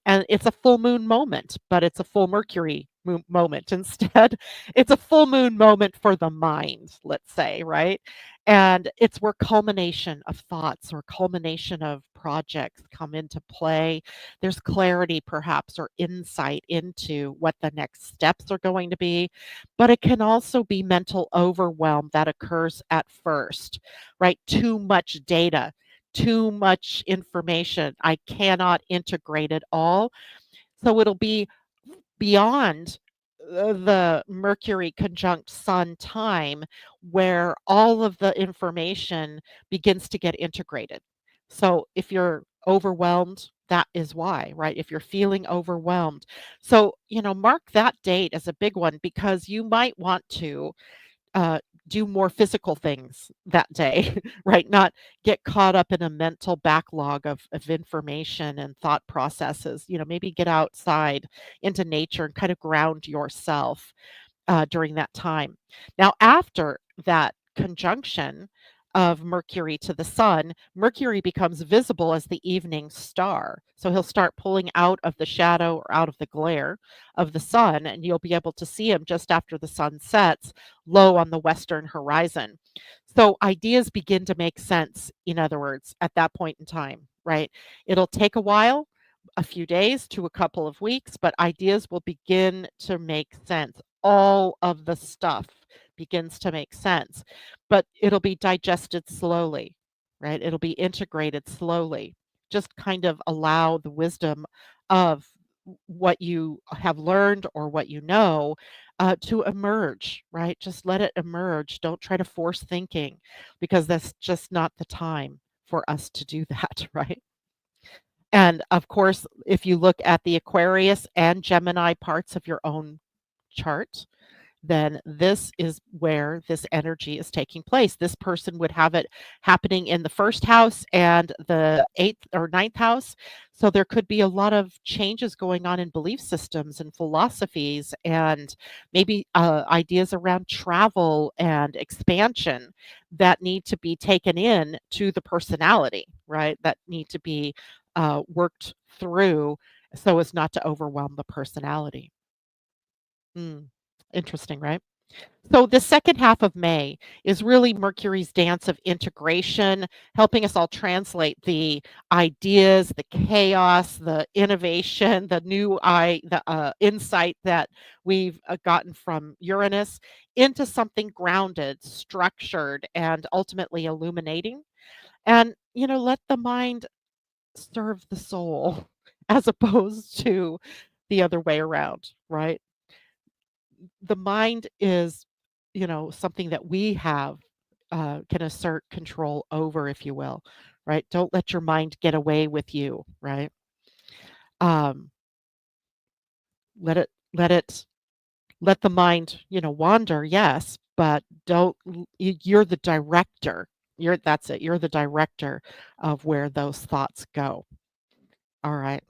A: And it's a full moon moment, but it's a full Mercury moment instead. It's a full moon moment for the mind, let's say, right? And it's where culmination of thoughts or culmination of projects come into play. There's clarity, perhaps, or insight into what the next steps are going to be. But it can also be mental overwhelm that occurs at first, right? Too much data, too much information. I cannot integrate it all. So it'll be beyond the Mercury conjunct Sun time where all of the information begins to get integrated. So if you're overwhelmed, that is why, right? If you're feeling overwhelmed. So, mark that date as a big one because you might want to uh, do more physical things that day, right? Not get caught up in a mental backlog of information and thought processes. Maybe get outside into nature and kind of ground yourself. during that time. Now, after that conjunction of Mercury to the sun, Mercury becomes visible as the evening star. So he'll start pulling out of the shadow or out of the glare of the sun, and you'll be able to see him just after the sun sets low on the western horizon. So ideas begin to make sense, in other words, at that point in time, right? It'll take a while, a few days to a couple of weeks, but ideas will begin to make sense. All of the stuff begins to make sense, but it'll be digested slowly, right? It'll be integrated slowly. Just kind of allow the wisdom of what you have learned or what you know to emerge, right? Just let it emerge. Don't try to force thinking because that's just not the time for us to do that, right? And of course, if you look at the Aquarius and Gemini parts of your own chart, then this is where this energy is taking place. This person would have it happening in the first house and the eighth or ninth house. So there could be a lot of changes going on in belief systems and philosophies, and maybe ideas around travel and expansion that need to be taken in to the personality, right? That need to be worked through so as not to overwhelm the personality. Mm, interesting, right? So the second half of May is really Mercury's dance of integration, helping us all translate the ideas, the chaos, the innovation, the insight that we've gotten from Uranus into something grounded, structured, and ultimately illuminating. And let the mind serve the soul as opposed to the other way around, right? The mind is, something that we have can assert control over, if you will, right? Don't let your mind get away with you, right? Um, let it let the mind, wander, yes, but don't. You're the director. That's it. You're the director of where those thoughts go. All right,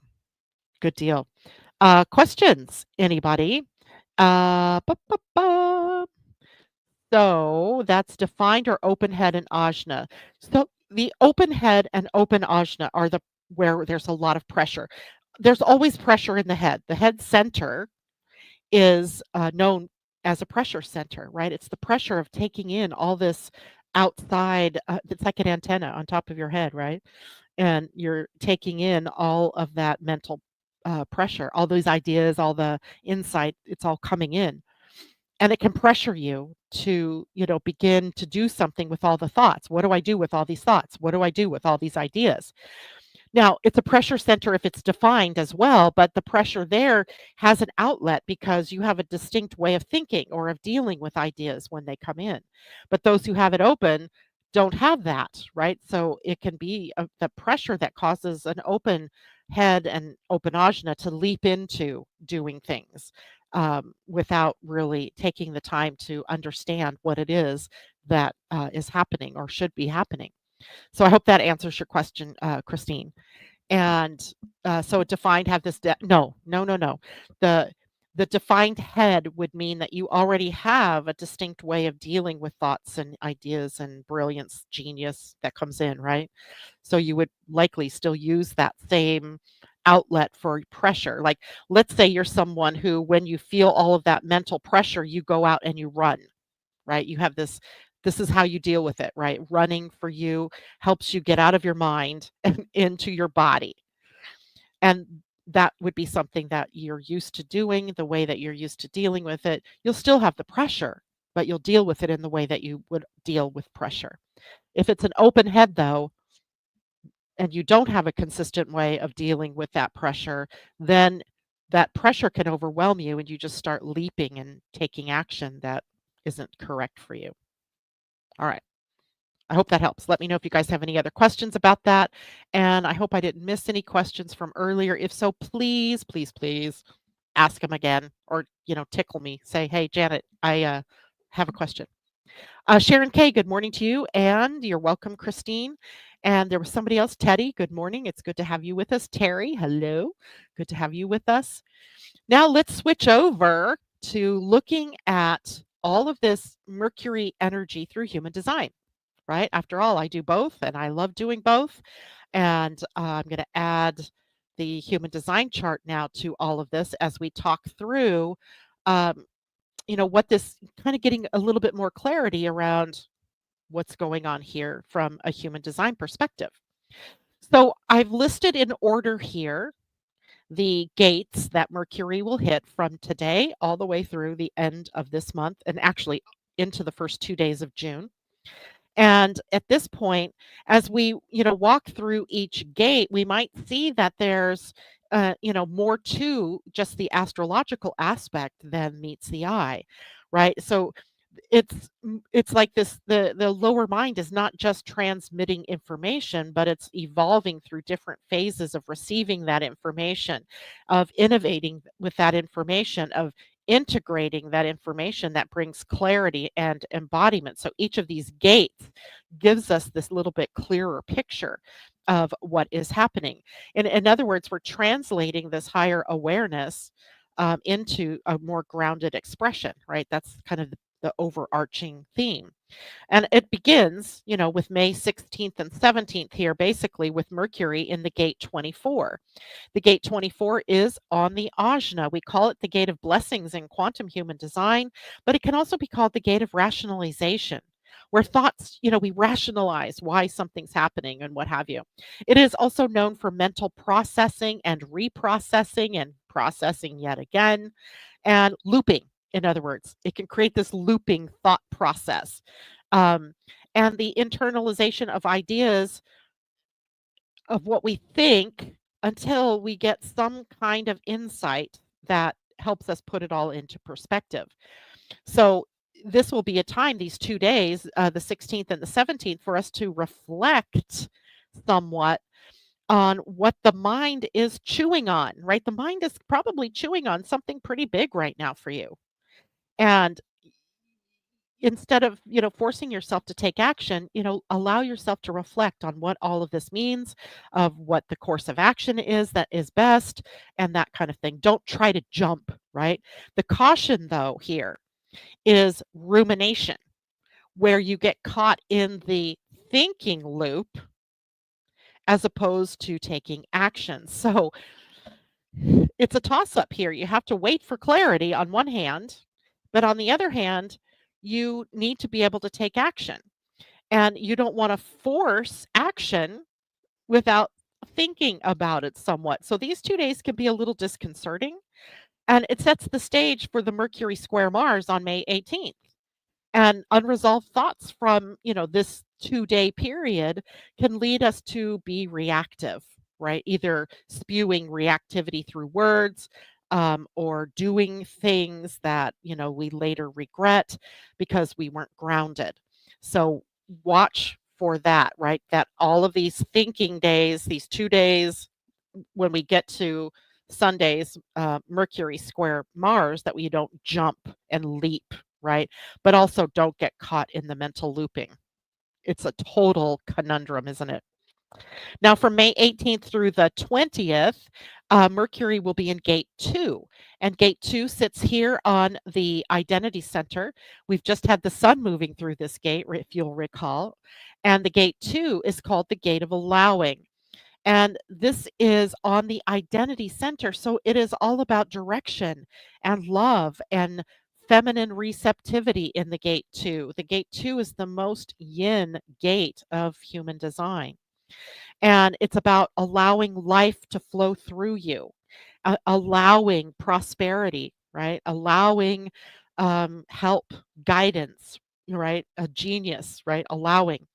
A: good deal. Questions? Anybody? Ba, ba, ba. So that's defined or open head and ajna. So the open head and open ajna are the where there's a lot of pressure. There's always pressure in the head. The head center is known as a pressure center, right? It's the pressure of taking in all this outside. It's like an antenna on top of your head, right? And you're taking in all of that mental pressure, all those ideas, all the insight. It's all coming in, and it can pressure you to begin to do something with all the thoughts. What do I do with all these thoughts? What do I do with all these ideas? Now, it's a pressure center if it's defined as well, but the pressure there has an outlet because you have a distinct way of thinking or of dealing with ideas when they come in. But those who have it open don't have that, right? So it can be the pressure that causes an open head and open ajna to leap into doing things without really taking the time to understand what it is that is happening or should be happening. So I hope that answers your question, Christine. And so a defined have this no, no, no, no. The the defined head would mean that you already have a distinct way of dealing with thoughts and ideas and brilliance, genius that comes in, right? So you would likely still use that same outlet for pressure. Like, let's say you're someone who, when you feel all of that mental pressure, you go out and you run, right? You have this is how you deal with it, right? Running for you helps you get out of your mind and into your body. And that would be something that you're used to doing, the way that you're used to dealing with it. You'll still have the pressure, but you'll deal with it in the way that you would deal with pressure. If it's an open head, though, and you don't have a consistent way of dealing with that pressure, then that pressure can overwhelm you and you just start leaping and taking action that isn't correct for you. All right. I hope that helps. Let me know if you guys have any other questions about that. And I hope I didn't miss any questions from earlier. If so, please, please, please ask them again or, tickle me. Say, hey, Janet, I have a question. Sharon K., good morning to you. And you're welcome, Christine. And there was somebody else, Teddy. Good morning. It's good to have you with us. Terry, hello. Good to have you with us. Now let's switch over to looking at all of this Mercury energy through human design, right? After all, I do both and I love doing both. And I'm going to add the human design chart now to all of this as we talk through, um, what this kind of getting a little bit more clarity around what's going on here from a human design perspective. So I've listed in order here the gates that Mercury will hit from today all the way through the end of this month and actually into the first 2 days of June. And at this point, as we, walk through each gate, we might see that there's, more to just the astrological aspect than meets the eye, right? So it's like this the lower mind is not just transmitting information, but it's evolving through different phases of receiving that information, of innovating with that information, of integrating that information that brings clarity and embodiment. So each of these gates gives us this little bit clearer picture of what is happening. In other words, we're translating this higher awareness into a more grounded expression, right? That's kind of the overarching theme. And it begins, with May 16th and 17th here, basically with Mercury in the gate 24. The gate 24 is on the ajna. We call it the gate of blessings in quantum human design, but it can also be called the gate of rationalization, where thoughts, we rationalize why something's happening and what have you. It is also known for mental processing and reprocessing and processing yet again and looping. In other words, it can create this looping thought process. Um, and the internalization of ideas of what we think until we get some kind of insight that helps us put it all into perspective. So, this will be a time, these 2 days, the 16th and the 17th, for us to reflect somewhat on what the mind is chewing on, right? The mind is probably chewing on something pretty big right now for you. And instead of, forcing yourself to take action, allow yourself to reflect on what all of this means, of what the course of action is that is best, and that kind of thing. Don't try to jump, right? The caution, though, here is rumination, where you get caught in the thinking loop as opposed to taking action. So it's a toss up here. You have to wait for clarity on one hand, but on the other hand, you need to be able to take action. And you don't want to force action without thinking about it somewhat. So these 2 days can be a little disconcerting. And it sets the stage for the Mercury square Mars on May 18th. And unresolved thoughts from, this 2-day period can lead us to be reactive, right? Either spewing reactivity through words, or doing things that, we later regret because we weren't grounded. So watch for that, right? That all of these thinking days, these 2 days, when we get to Sunday's Mercury square Mars, that we don't jump and leap, right? But also don't get caught in the mental looping. It's a total conundrum, isn't it? Now, from May 18th through the 20th, Mercury will be in gate 2. And gate 2 sits here on the identity center. We've just had the sun moving through this gate, if you'll recall. And the gate 2 is called the gate of allowing. And this is on the identity center. So it is all about direction and love and feminine receptivity in the gate 2. The gate 2 is the most yin gate of human design. And it's about allowing life to flow through you, allowing prosperity, right? Allowing help, guidance, right? A genius, right? Allowing.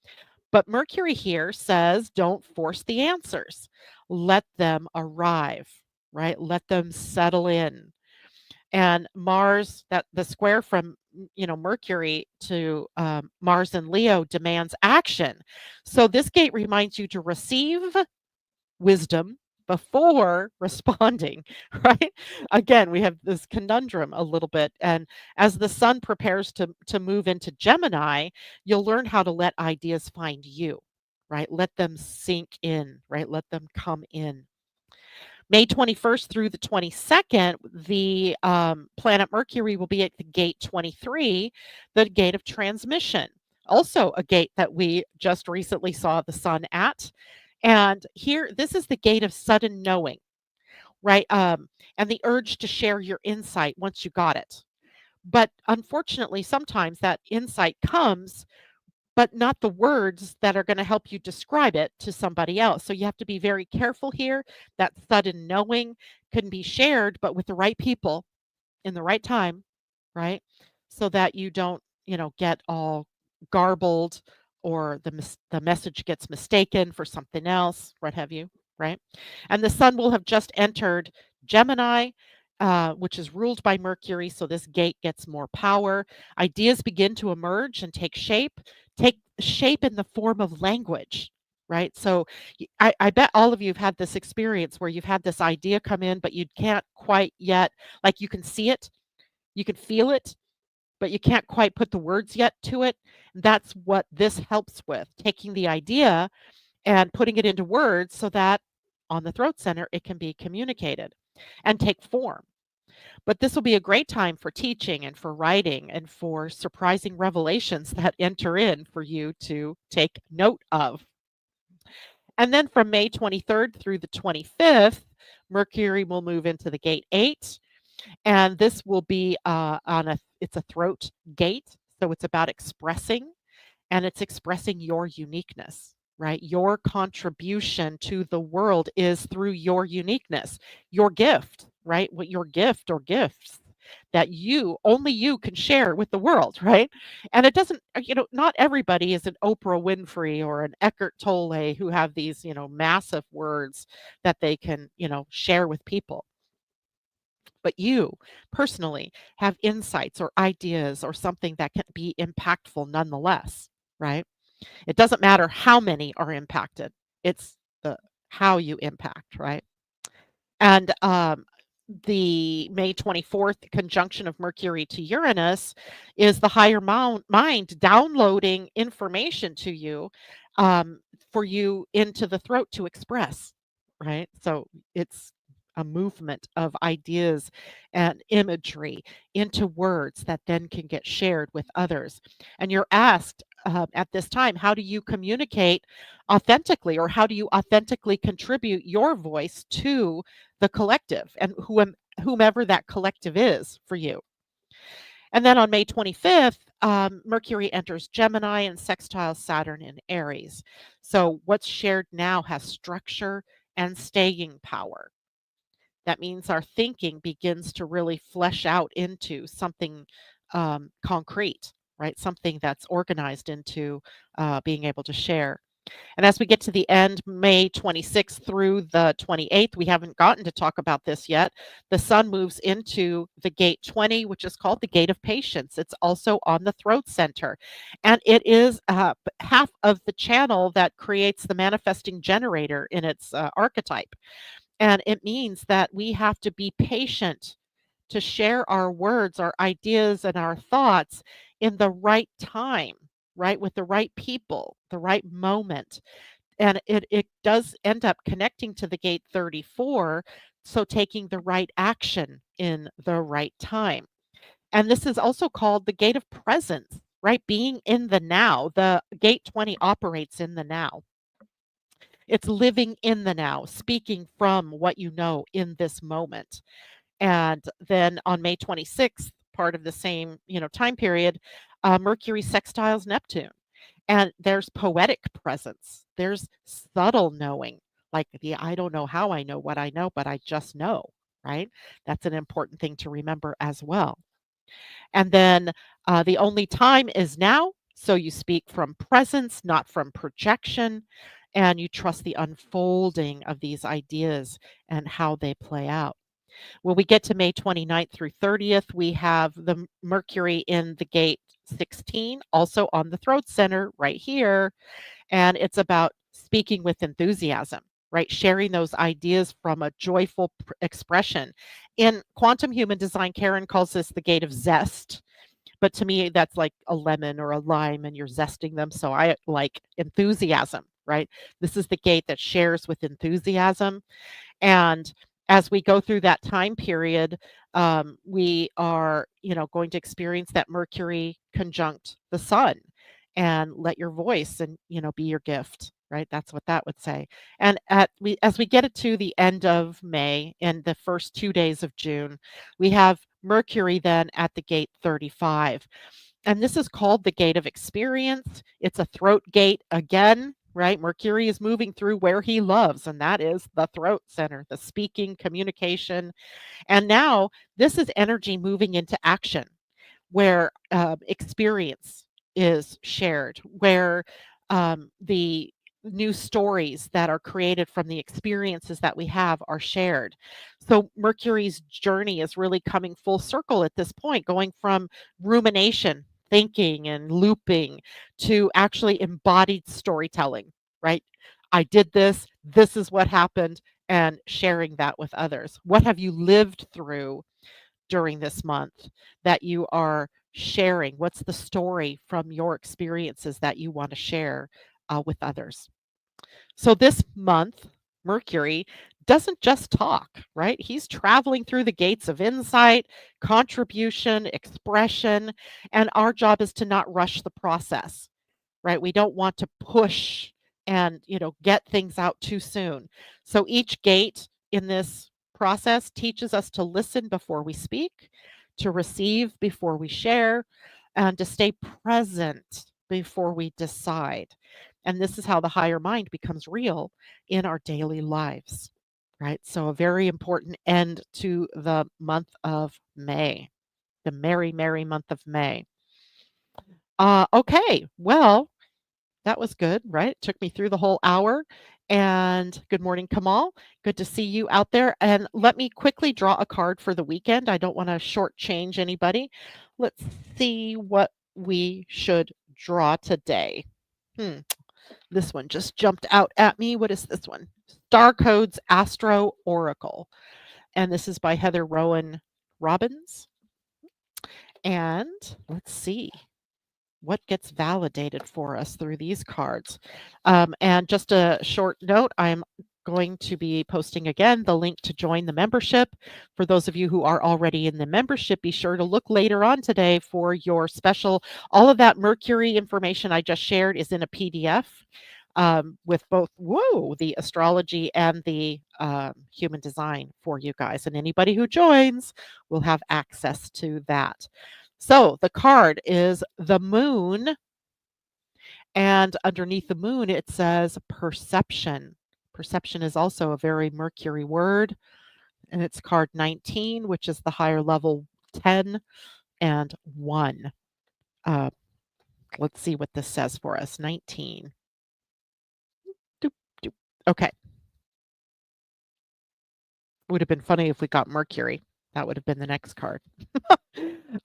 A: But Mercury here says don't force the answers. Let them arrive, right? Let them settle in. And Mars, that the square from Mercury to Mars and Leo demands action. So this gate reminds you to receive wisdom before responding, right? Again, we have this conundrum a little bit. And as the sun prepares to move into Gemini, you'll learn how to let ideas find you, right? Let them sink in, right? Let them come in. May 21st through the 22nd, the planet Mercury will be at the gate 23, the gate of transmission. Also, a gate that we just recently saw the sun at. And here, this is the gate of sudden knowing, right? And the urge to share your insight once you got it. But unfortunately, sometimes that insight comes, but not the words that are going to help you describe it to somebody else. So you have to be very careful here. That sudden knowing can be shared, but with the right people in the right time, right? So that you don't, get all garbled or the message gets mistaken for something else, what have you, right? And the sun will have just entered Gemini, which is ruled by Mercury. So this gate gets more power. Ideas begin to emerge and take shape in the form of language. Right. So I bet all of you have had this experience where you've had this idea come in, but you can't quite yet, like you can see it, you can feel it, but you can't quite put the words yet to it. That's what this helps with, taking the idea and putting it into words so that on the throat center it can be communicated and take form. But this will be a great time for teaching and for writing and for surprising revelations that enter in for you to take note of. And then from May 23rd through the 25th, Mercury will move into the gate 8, and this will be it's a throat gate, so it's about expressing, and it's expressing your uniqueness, right? Your contribution to the world is through your uniqueness, your gift, right? What your gift or gifts that only you can share with the world, right? And it doesn't, not everybody is an Oprah Winfrey or an Eckhart Tolle who have these, massive words that they can, share with people. But you personally have insights or ideas or something that can be impactful nonetheless, right? It doesn't matter how many are impacted. It's the how you impact, right? And the May 24th conjunction of Mercury to Uranus is the higher mind downloading information to you, for you into the throat to express, right? So it's a movement of ideas and imagery into words that then can get shared with others. And you're asked at this time, how do you communicate authentically, or how do you authentically contribute your voice to the collective and whomever that collective is for you? And then on May 25th, Mercury enters Gemini and sextiles Saturn in Aries. So what's shared now has structure and staying power. That means our thinking begins to really flesh out into something concrete, right? Something that's organized into being able to share. And as we get to the end, May 26th through the 28th, we haven't gotten to talk about this yet. The sun moves into the gate 20, which is called the gate of patience. It's also on the throat center. And it is half of the channel that creates the manifesting generator in its archetype. And it means that we have to be patient to share our words, our ideas, and our thoughts in the right time, right? With the right people, the right moment. And it does end up connecting to the gate 34. So taking the right action in the right time. And this is also called the gate of presence, right? Being in the now. The gate 20 operates in the now. It's living in the now, speaking from what you know in this moment. And then on May 26th, part of the same, time period, Mercury sextiles Neptune. And there's poetic presence. There's subtle knowing, like the I don't know how I know what I know, but I just know, right? That's an important thing to remember as well. And then the only time is now. So you speak from presence, not from projection, and you trust the unfolding of these ideas and how they play out. When we get to May 29th through 30th, we have the Mercury in the gate 16, also on the throat center right here. And it's about speaking with enthusiasm, right? Sharing those ideas from a joyful expression. In quantum human design, Karen calls this the gate of zest. But to me, that's like a lemon or a lime and you're zesting them. So I like enthusiasm, right? This is the gate that shares with enthusiasm. And as we go through that time period, we are, going to experience that Mercury conjunct the sun, and let your voice and, be your gift, right? That's what that would say. And as we get it to the end of May and the first 2 days of June, we have Mercury then at the gate 35. And this is called the gate of experience. It's a throat gate again, right? Mercury is moving through where he loves, and that is the throat center, the speaking, communication. And now this is energy moving into action where experience is shared, where the new stories that are created from the experiences that we have are shared. So Mercury's journey is really coming full circle at this point, going from rumination, thinking and looping, to actually embodied storytelling, right? I did this, this is what happened, and sharing that with others. What have you lived through during this month that you are sharing? What's the story from your experiences that you want to share with others? So this month, Mercury doesn't just talk, right? He's traveling through the gates of insight, contribution, expression, and our job is to not rush the process, right? We don't want to push and, get things out too soon. So each gate in this process teaches us to listen before we speak, to receive before we share, and to stay present before we decide. And this is how the higher mind becomes real in our daily lives, right? So a very important end to the month of May, the merry, merry month of May. Okay, well, that was good, right? It took me through the whole hour. And good morning, Kamal. Good to see you out there. And let me quickly draw a card for the weekend. I don't want to shortchange anybody. Let's see what we should draw today. Hmm, this one just jumped out at me. What is this one? Star Codes Astro Oracle. And this is by Heather Rowan Robbins. And let's see what gets validated for us through these cards. And just a short note, I'm going to be posting again the link to join the membership. For those of you who are already in the membership, be sure to look later on today for your special. All of that Mercury information I just shared is in a PDF. With both, the astrology and the human design for you guys. And anybody who joins will have access to that. So the card is the moon, and underneath the moon, it says perception. Perception is also a very Mercury word, and it's card 19, which is the higher level 10 and 1. Uh, let's see what this says for us. 19. Doop, doop. Okay. Would have been funny if we got Mercury. That would have been the next card.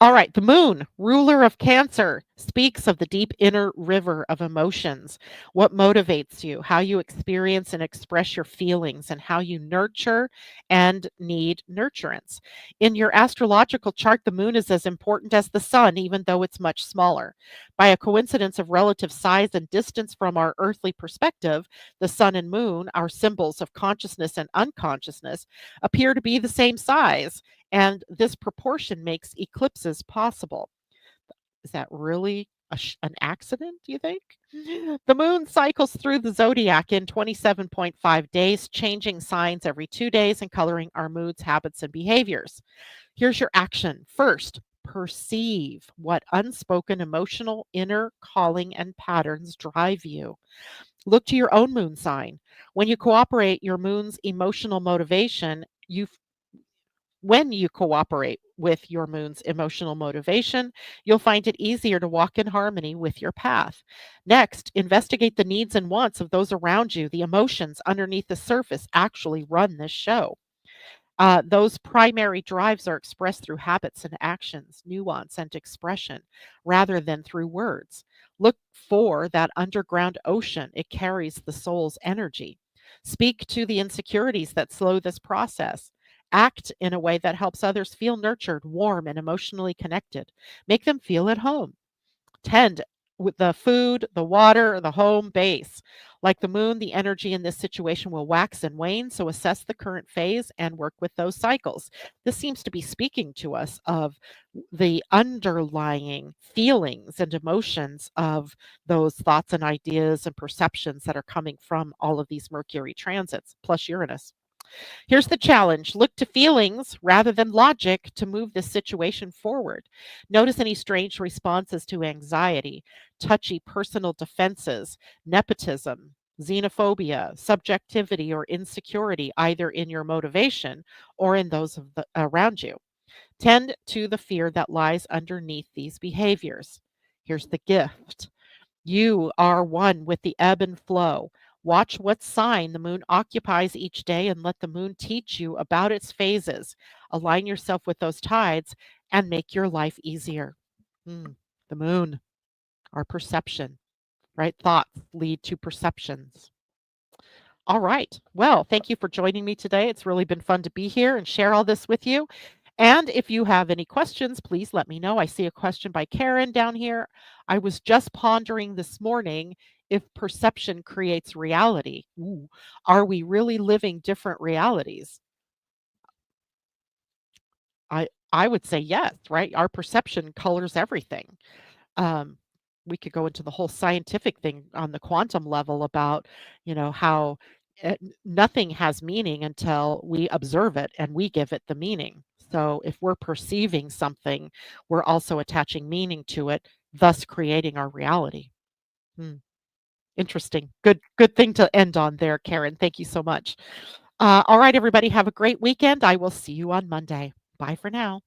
A: All right, the moon, ruler of Cancer, speaks of the deep inner river of emotions, what motivates you, how you experience and express your feelings, and how you nurture and need nurturance. In your astrological chart, the moon is as important as the sun, even though it's much smaller. By a coincidence of relative size and distance from our earthly perspective, the sun and moon, our symbols of consciousness and unconsciousness, appear to be the same size, and this proportion makes eclipses possible. Is that really an accident, do you think? The moon cycles through the zodiac in 27.5 days, changing signs every 2 days and coloring our moods, habits, and behaviors. Here's your action. First, perceive what unspoken emotional inner calling and patterns drive you. Look to your own moon sign. When you cooperate your moon's emotional motivation, when you cooperate with your moon's emotional motivation, you'll find it easier to walk in harmony with your path. Next, investigate the needs and wants of those around you. The emotions underneath the surface actually run this show. Those primary drives are expressed through habits and actions, nuance and expression, rather than through words. Look for that underground ocean. It carries the soul's energy. Speak to the insecurities that slow this process. Act in a way that helps others feel nurtured, warm, and emotionally connected. Make them feel at home. Tend with the food, the water, the home base. Like the moon, the energy in this situation will wax and wane, so assess the current phase and work with those cycles. This seems to be speaking to us of the underlying feelings and emotions of those thoughts and ideas and perceptions that are coming from all of these Mercury transits, plus Uranus. Here's the challenge: look to feelings rather than logic to move this situation forward. Notice any strange responses to anxiety, touchy personal defenses, nepotism, xenophobia, subjectivity, or insecurity, either in your motivation or in those of the, around you. Tend to the fear that lies underneath these behaviors. Here's the gift: you are one with the ebb and flow. Watch what sign the moon occupies each day and let the moon teach you about its phases. Align yourself with those tides and make your life easier. Hmm. The moon, our perception, right? Thoughts lead to perceptions. All right. Well, thank you for joining me today. It's really been fun to be here and share all this with you. And if you have any questions, please let me know. I see a question by Karen down here. I was just pondering this morning, if perception creates reality. Ooh, are we really living different realities? I would say yes, right? Our perception colors everything. Um, we could go into the whole scientific thing on the quantum level about, how nothing has meaning until we observe it and we give it the meaning. So if we're perceiving something, we're also attaching meaning to it, thus creating our reality. Hmm, interesting. Good thing to end on there, Karen. Thank you so much. All right, everybody, have a great weekend. I will see you on Monday. Bye for now.